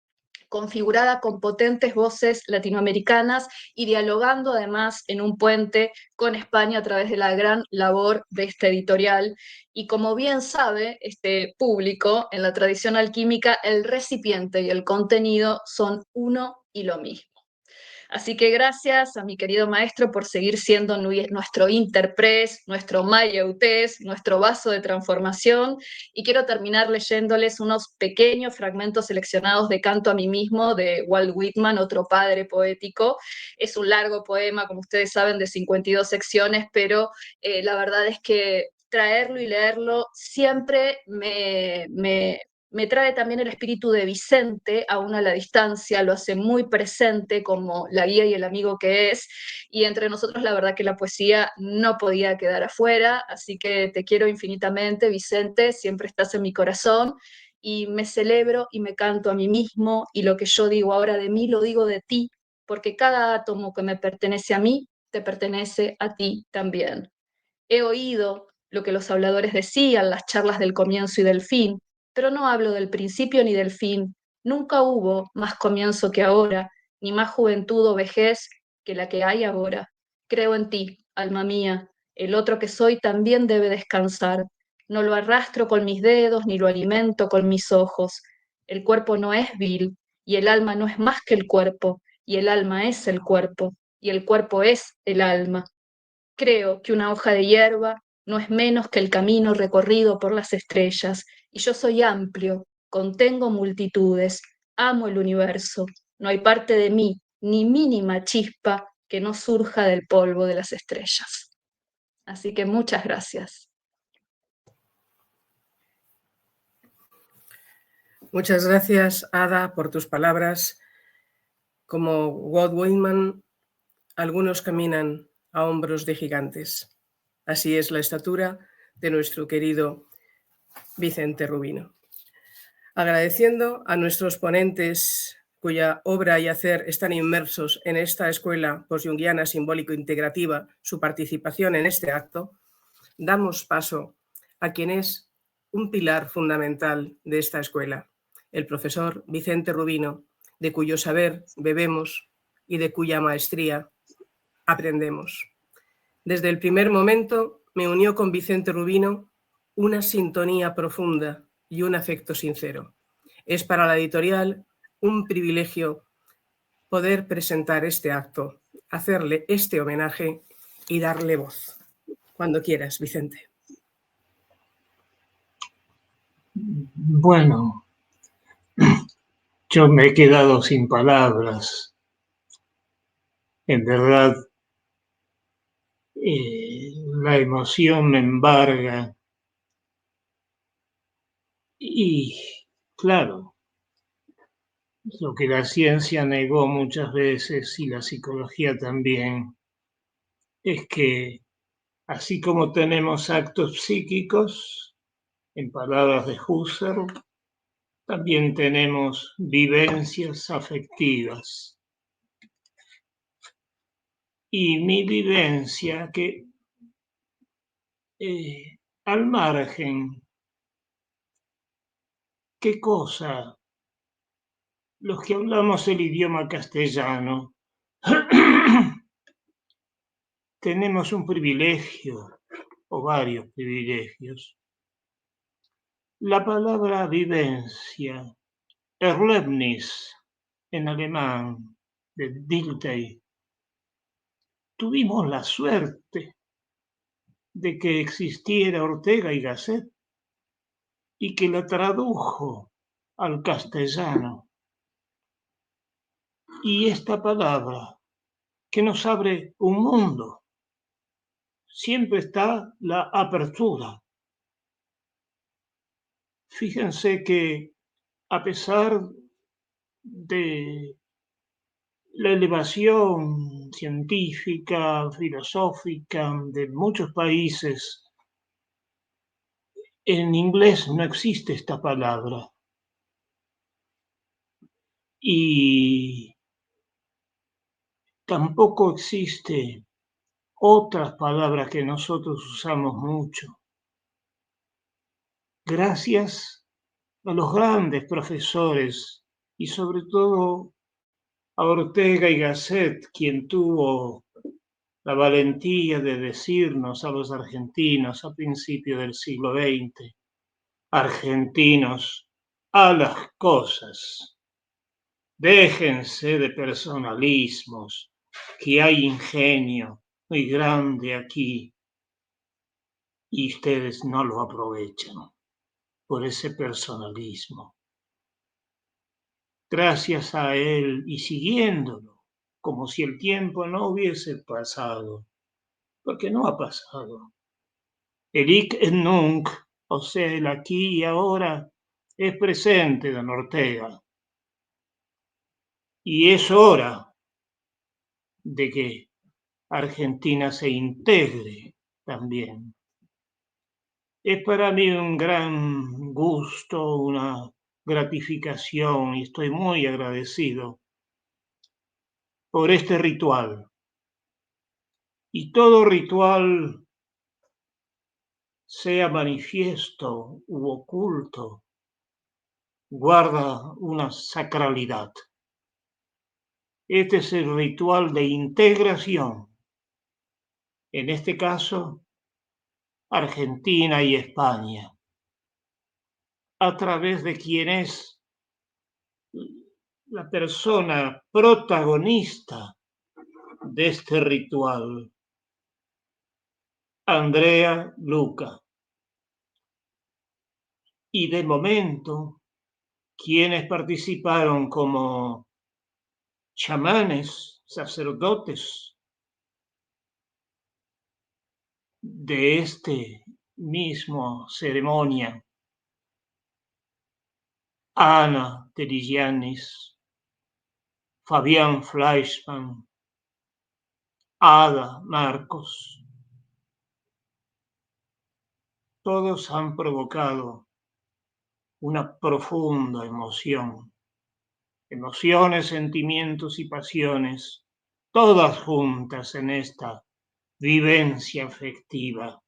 configurada con potentes voces latinoamericanas y dialogando además en un puente con España a través de la gran labor de esta editorial. Y como bien sabe este público, en la tradición alquímica el recipiente y el contenido son uno y lo mismo. Así que gracias a mi querido maestro por seguir siendo nuestro interpres, nuestro mayeutés, nuestro vaso de transformación. Y quiero terminar leyéndoles unos pequeños fragmentos seleccionados de Canto a mí mismo, de Walt Whitman, otro padre poético. Es un largo poema, como ustedes saben, de 52 secciones, pero la verdad es que traerlo y leerlo siempre me trae también el espíritu de Vicente, aún a la distancia, lo hace muy presente como la guía y el amigo que es, y entre nosotros la verdad que la poesía no podía quedar afuera, así que te quiero infinitamente, Vicente, siempre estás en mi corazón, y me celebro y me canto a mí mismo, y lo que yo digo ahora de mí lo digo de ti, porque cada átomo que me pertenece a mí, te pertenece a ti también. He oído lo que los habladores decían, las charlas del comienzo y del fin, pero no hablo del principio ni del fin. Nunca hubo más comienzo que ahora, ni más juventud o vejez que la que hay ahora. Creo en ti, alma mía, El otro que soy también debe descansar. No lo arrastro con mis dedos ni lo alimento con mis ojos. El cuerpo no es vil y el alma no es más que el cuerpo y el alma es el cuerpo y el cuerpo es el alma. Creo que una hoja de hierba no es menos que el camino recorrido por las estrellas, y yo soy amplio, contengo multitudes, amo el universo, no hay parte de mí, ni mínima chispa que no surja del polvo de las estrellas. Así que muchas gracias. Muchas gracias, Ada, por tus palabras. Como Walt Whitman, algunos caminan a hombros de gigantes. Así es la estatura de nuestro querido Vicente Rubino. Agradeciendo a nuestros ponentes cuya obra y hacer están inmersos en esta escuela posyunguiana simbólico-integrativa, su participación en este acto, damos paso a quien es un pilar fundamental de esta escuela, el profesor Vicente Rubino, de cuyo saber bebemos y de cuya maestría aprendemos. Desde el primer momento me unió con Vicente Rubino una sintonía profunda y un afecto sincero. Es para la editorial un privilegio poder presentar este acto, hacerle este homenaje y darle voz. Cuando quieras, Vicente. Bueno, yo me he quedado sin palabras. En verdad, la emoción me embarga. Y, claro, lo que la ciencia negó muchas veces y la psicología también, es que así como tenemos actos psíquicos, en palabras de Husserl, también tenemos vivencias afectivas. Y mi vivencia, que al margen, ¿qué cosa? Los que hablamos el idioma castellano tenemos un privilegio, o varios privilegios. La palabra vivencia, Erlebnis, en alemán, de Dilthey, tuvimos la suerte de que existiera Ortega y Gasset y que la tradujo al castellano. Y esta palabra que nos abre un mundo, siempre está la apertura. Fíjense que a pesar de la elevación científica, filosófica de muchos países, en inglés no existe esta palabra. Y tampoco existe otras palabras que nosotros usamos mucho. Gracias a los grandes profesores y sobre todo a Ortega y Gasset, quien tuvo la valentía de decirnos a los argentinos a principios del siglo XX, argentinos, a las cosas. Déjense de personalismos, que hay ingenio muy grande aquí y ustedes no lo aprovechan por ese personalismo. Gracias a él y siguiéndolo, como si el tiempo no hubiese pasado, porque no ha pasado. El hic et nunc, o sea, el aquí y ahora, es presente, don Ortega. Y es hora de que Argentina se integre también. Es para mí un gran gusto, una gratificación, y estoy muy agradecido por este ritual. Y todo ritual, sea manifiesto u oculto, guarda una sacralidad. Este es el ritual de integración, en este caso, Argentina y España, a través de quien es la persona protagonista de este ritual, Andrea Luca. Y de momento, quienes participaron como chamanes, sacerdotes de este mismo ceremonia: Ana Terigianis, Fabián Fleischmann, Ada Marcos. Todos han provocado una profunda emoción, emociones, sentimientos y pasiones, todas juntas en esta vivencia afectiva,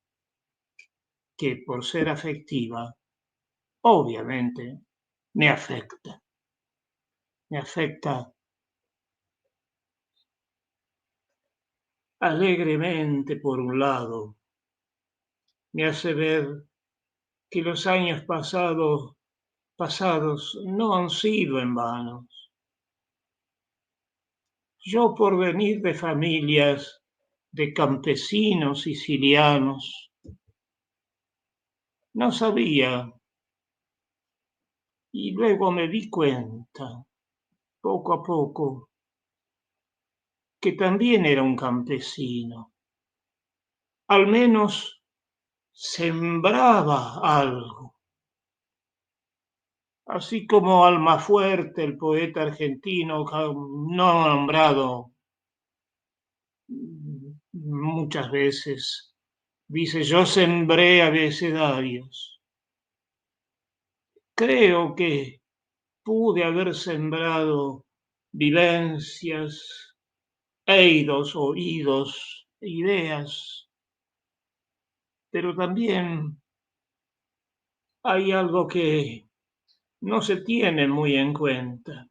que por ser afectiva, obviamente, me afecta. Me afecta alegremente por un lado, me hace ver que los años pasados no han sido en vano. Yo, por venir de familias de campesinos sicilianos, no sabía, y luego me di cuenta, poco a poco, que también era un campesino. Al menos sembraba algo. Así como Almafuerte, el poeta argentino no nombrado muchas veces, dice: yo sembré abecedarios. Creo que pude haber sembrado vivencias, eidos, oídos, ideas, pero también hay algo que no se tiene muy en cuenta,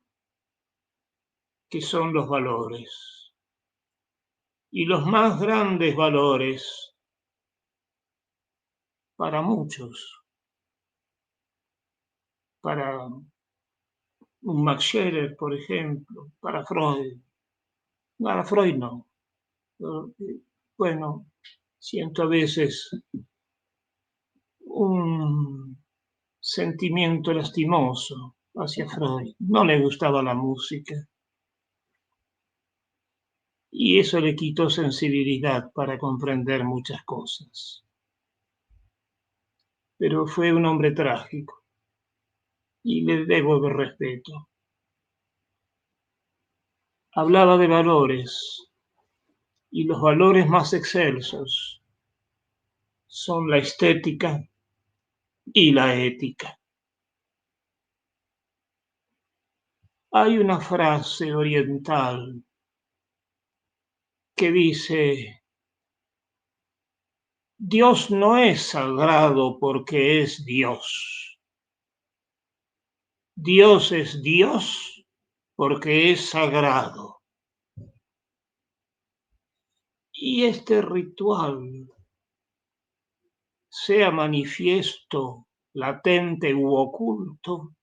que son los valores. Y los más grandes valores para muchos, para un Max Scherer, por ejemplo, para Freud no. Bueno, siento a veces un sentimiento lastimoso hacia Freud. No le gustaba la música. Y eso le quitó sensibilidad para comprender muchas cosas. Pero fue un hombre trágico y le debo de respeto. Hablaba de valores, y los valores más excelsos son la estética y la ética. Hay una frase oriental que dice: Dios no es sagrado porque es Dios. Dios es Dios porque es sagrado. Y este ritual, sea manifiesto, latente u oculto,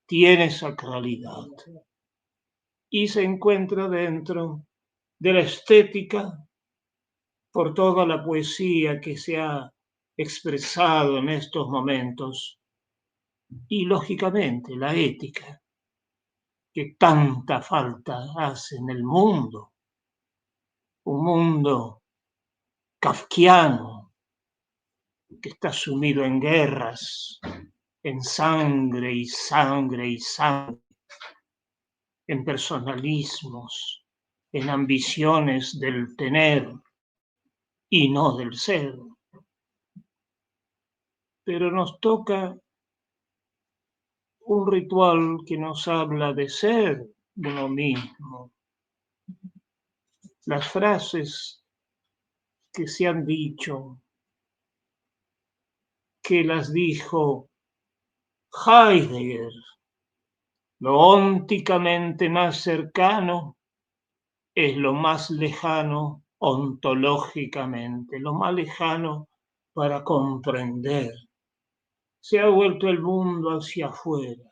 tiene sacralidad y se encuentra dentro de la estética por toda la poesía que se ha expresado en estos momentos y, lógicamente, la ética que tanta falta hace en el mundo, un mundo kafkiano que está sumido en guerras, en sangre y sangre y sangre, en personalismos, en ambiciones del tener y no del ser. Pero nos toca un ritual que nos habla de ser uno mismo. Las frases que se han dicho, que las dijo Heidegger: lo ónticamente más cercano es lo más lejano ontológicamente. Lo más lejano para comprender. Se ha vuelto el mundo hacia afuera.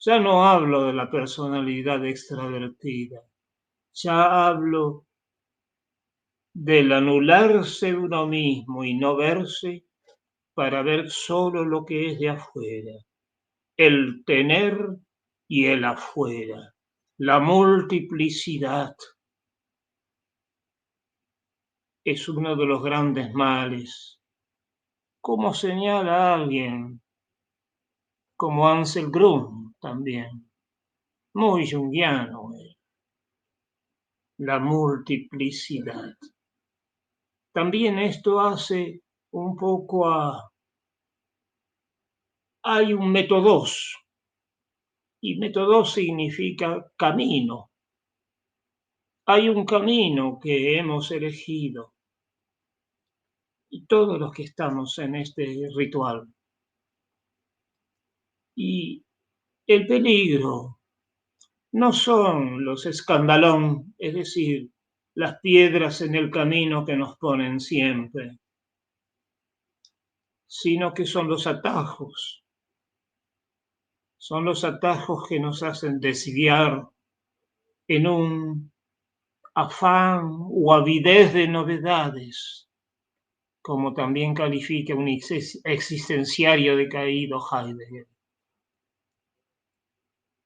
Ya no hablo de la personalidad extravertida, ya hablo del anularse uno mismo y no verse para ver solo lo que es de afuera, el tener y el afuera, la multiplicidad. Es uno de los grandes males, como señala alguien, como Ansel Grun también, muy junguiano, la multiplicidad. También esto hace un poco hay un métodos, y métodos significa camino. Hay un camino que hemos elegido, y todos los que estamos en este ritual. Y el peligro no son los escandalón, es decir, las piedras en el camino que nos ponen siempre, sino que son los atajos. Son los atajos que nos hacen desviar en un afán o avidez de novedades, como también califica un existenciario decaído Heidegger.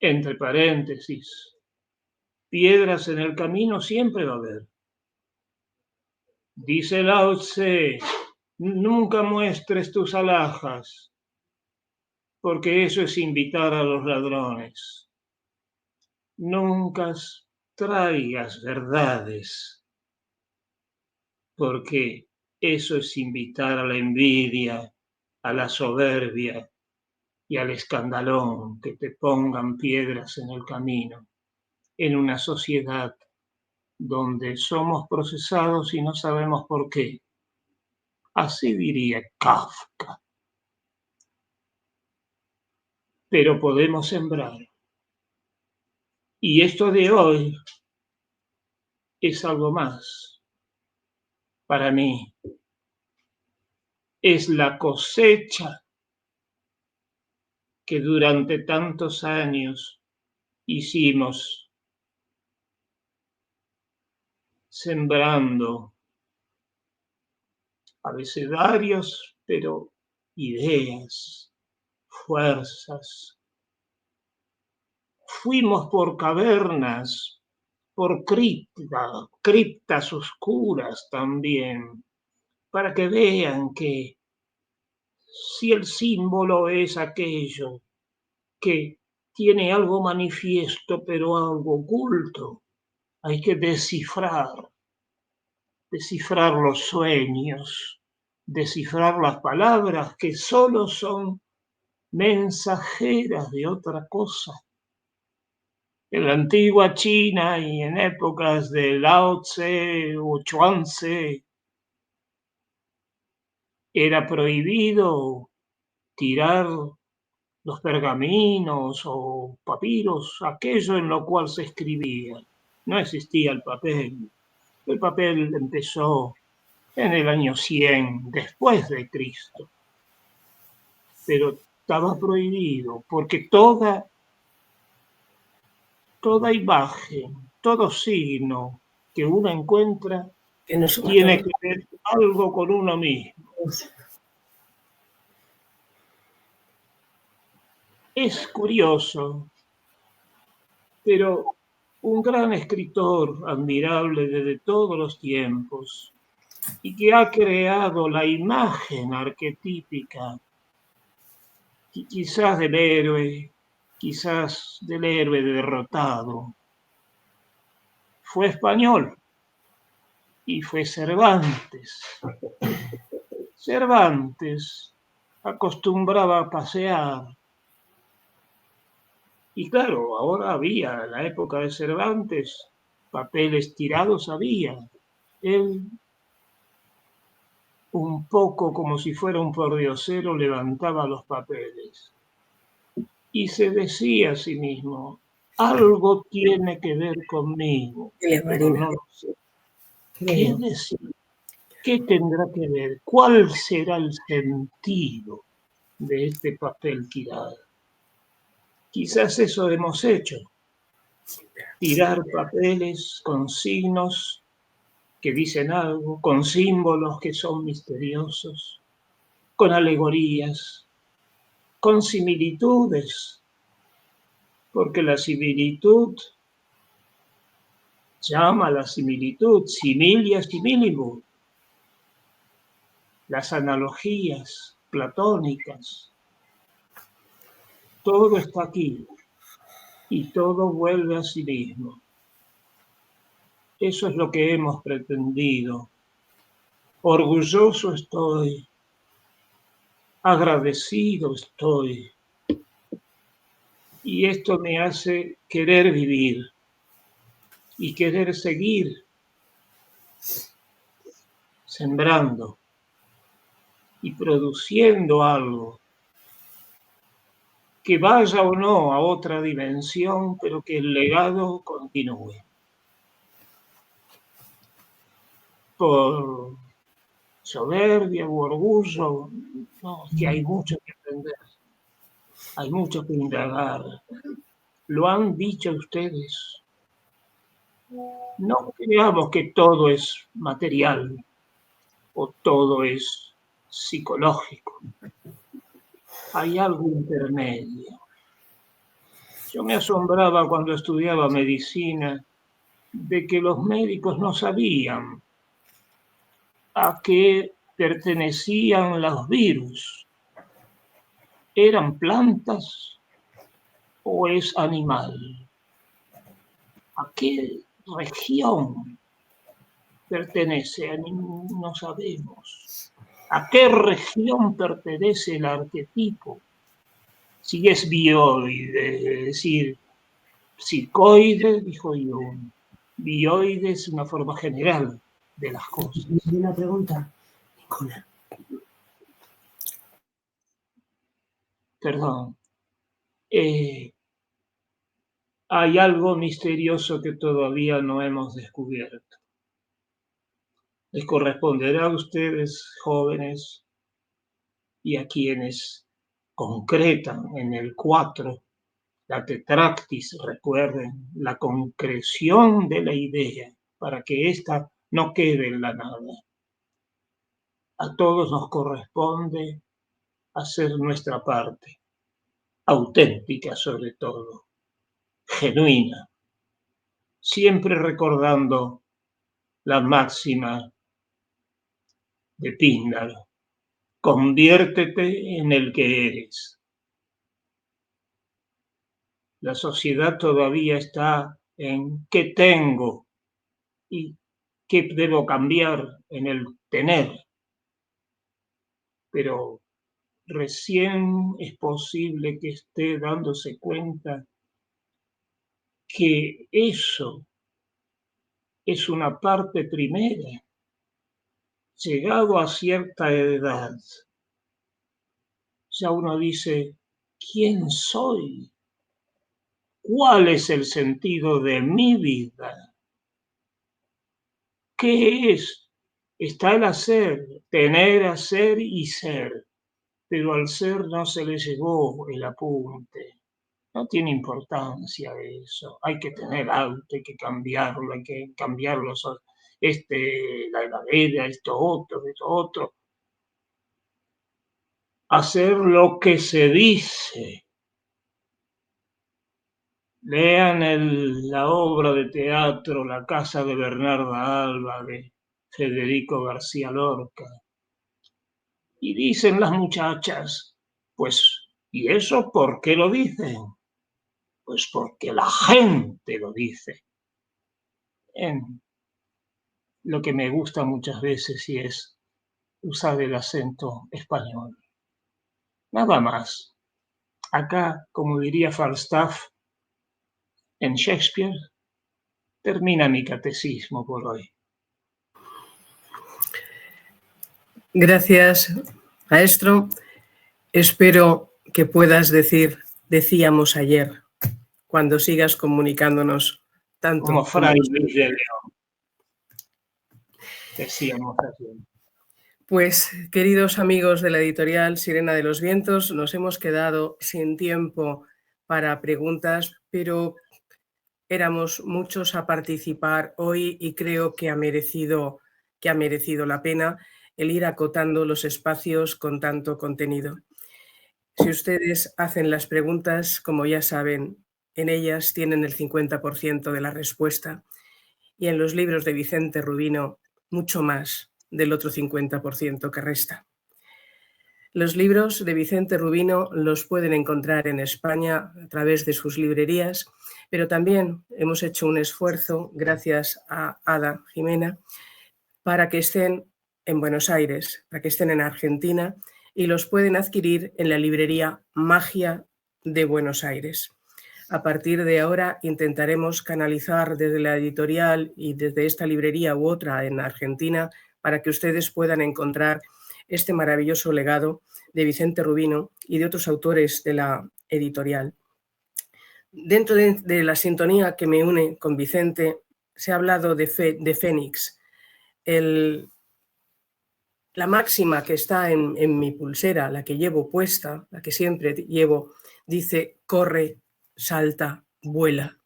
Entre paréntesis, piedras en el camino siempre va a haber. Dice Lao Tse, nunca muestres tus alhajas, porque eso es invitar a los ladrones. Nunca traigas verdades, porque eso es invitar a la envidia, a la soberbia y al escandalón, que te pongan piedras en el camino, en una sociedad donde somos procesados y no sabemos por qué. Así diría Kafka. Pero podemos sembrar. Y esto de hoy es algo más. Para mí, es la cosecha que durante tantos años hicimos sembrando abecedarios, pero ideas, fuerzas. Fuimos por cavernas, por criptas oscuras también, para que vean que si el símbolo es aquello que tiene algo manifiesto pero algo oculto, hay que descifrar los sueños, descifrar las palabras que solo son mensajeras de otra cosa. En la antigua China y en épocas de Lao Tse o Chuang-Tze era prohibido tirar los pergaminos o papiros, aquello en lo cual se escribía. No existía el papel. El papel empezó en el año 100 después de Cristo. Pero estaba prohibido porque toda imagen, todo signo que uno encuentra tiene que ver algo con uno mismo. Es curioso, pero un gran escritor admirable desde todos los tiempos y que ha creado la imagen arquetípica, quizás del héroe derrotado, fue español y fue Cervantes. Cervantes acostumbraba a pasear. Y claro, ahora había, en la época de Cervantes, papeles tirados había. Él, un poco como si fuera un pordiosero, levantaba los papeles. Y se decía a sí mismo, algo tiene que ver conmigo, pero no lo sé. ¿Qué decir? ¿Qué tendrá que ver? ¿Cuál será el sentido de este papel tirado? Quizás eso hemos hecho. Tirar papeles con signos que dicen algo, con símbolos que son misteriosos, con alegorías, con similitudes, porque la similitud llama a la similitud, similia similibus, las analogías platónicas, todo está aquí y todo vuelve a sí mismo. Eso es lo que hemos pretendido. Orgulloso estoy, agradecido estoy, y esto me hace querer vivir y querer seguir sembrando y produciendo algo que vaya o no a otra dimensión, pero que el legado continúe. Por soberbia u orgullo, no, que hay mucho que aprender, hay mucho que indagar. Lo han dicho ustedes. No creamos que todo es material o todo es psicológico. Hay algo intermedio. Yo me asombraba cuando estudiaba medicina de que los médicos no sabían a qué pertenecían los virus. ¿Eran plantas o es animal? ¿A qué región pertenece? No sabemos. ¿A qué región pertenece el arquetipo? Si es bioide, es decir, psicoide, dijo Jung. Bioide es una forma general de las cosas. ¿Y una pregunta? Ninguna. Perdón. Hay algo misterioso que todavía no hemos descubierto. Les corresponderá a ustedes, jóvenes, y a quienes concretan en el 4, la tetractis, recuerden, la concreción de la idea, para que ésta no quede en la nada. A todos nos corresponde hacer nuestra parte, auténtica sobre todo, genuina, siempre recordando la máxima de Píndaro: conviértete en el que eres. La sociedad todavía está en qué tengo y qué debo cambiar en el tener, pero recién es posible que esté dándose cuenta que eso es una parte primera. Llegado a cierta edad, ya uno dice, ¿quién soy? ¿Cuál es el sentido de mi vida? ¿Qué es? Está el hacer, tener, hacer y ser, pero al ser no se le llevó el apunte. No tiene importancia eso. Hay que tener auto, hay que cambiarlo, la heladera, esto otro. Hacer lo que se dice. Lean la obra de teatro La casa de Bernarda Alba de Federico García Lorca. Y dicen las muchachas, pues, ¿y eso por qué lo dicen? Pues porque la gente lo dice. En lo que me gusta muchas veces y es usar el acento español. Nada más. Acá, como diría Falstaff en Shakespeare, termina mi catecismo por hoy. Gracias, maestro. Espero que puedas decir, decíamos ayer, cuando sigas comunicándonos tanto como Fray Luis de León. Decíamos ayer. Pues, queridos amigos de la editorial Sirena de los Vientos, nos hemos quedado sin tiempo para preguntas, pero éramos muchos a participar hoy y creo que ha merecido la pena el ir acotando los espacios con tanto contenido. Si ustedes hacen las preguntas, como ya saben, en ellas tienen el 50% de la respuesta y en los libros de Vicente Rubino mucho más del otro 50% que resta. Los libros de Vicente Rubino los pueden encontrar en España a través de sus librerías, pero también hemos hecho un esfuerzo, gracias a Ada Jimena, para que estén en Buenos Aires, para que estén en Argentina, y los pueden adquirir en la librería Magia de Buenos Aires. A partir de ahora intentaremos canalizar desde la editorial y desde esta librería u otra en Argentina para que ustedes puedan encontrar este maravilloso legado de Vicente Rubino y de otros autores de la editorial. Dentro de la sintonía que me une con Vicente, se ha hablado de Fénix. La máxima que está en mi pulsera, la que llevo puesta, la que siempre llevo, dice: corre, salta, vuela,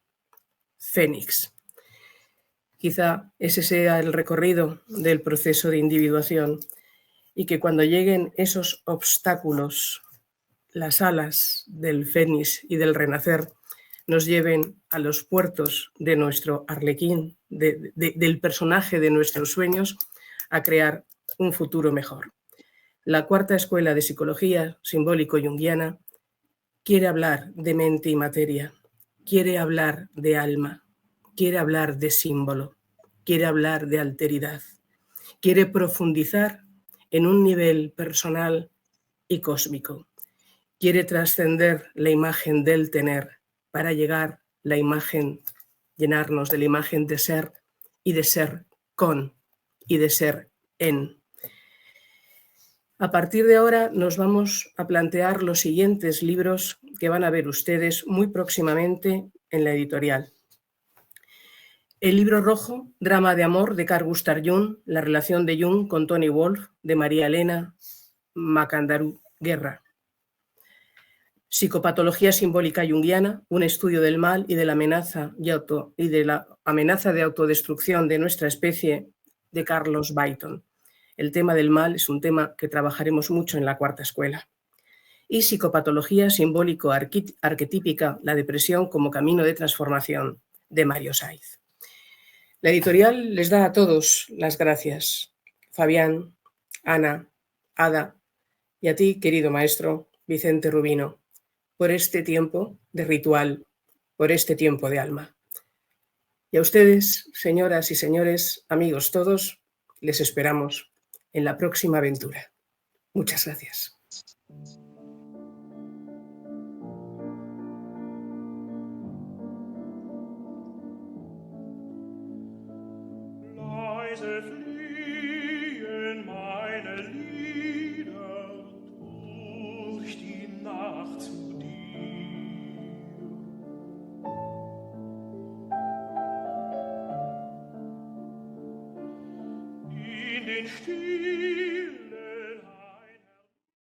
Fénix. Quizá ese sea el recorrido del proceso de individuación y que cuando lleguen esos obstáculos, las alas del Fénix y del renacer nos lleven a los puertos de nuestro arlequín, del personaje de nuestros sueños, a crear un futuro mejor. La cuarta escuela de psicología simbólico-junguiana quiere hablar de mente y materia, quiere hablar de alma, quiere hablar de símbolo, quiere hablar de alteridad, quiere profundizar en un nivel personal y cósmico, quiere trascender la imagen del tener para llegar la imagen, llenarnos de la imagen de ser y de ser con y de ser en. A partir de ahora nos vamos a plantear los siguientes libros que van a ver ustedes muy próximamente en la editorial. El libro rojo, Drama de amor, de Carl Gustav Jung, la relación de Jung con Tony Wolff, de María Elena Macandarú Guerra. Psicopatología simbólica junguiana, un estudio del mal y de la amenaza de autodestrucción de nuestra especie, de Carlos Byton. El tema del mal es un tema que trabajaremos mucho en la cuarta escuela. Y psicopatología simbólico-arquetípica, la depresión como camino de transformación, de Mario Saiz. La editorial les da a todos las gracias. Fabián, Ana, Ada y a ti, querido maestro Vicente Rubino, por este tiempo de ritual, por este tiempo de alma. Y a ustedes, señoras y señores, amigos todos, les esperamos en la próxima aventura. Muchas gracias. Leise fliehen meine Lieder durch die Nacht zu dir. In den Stil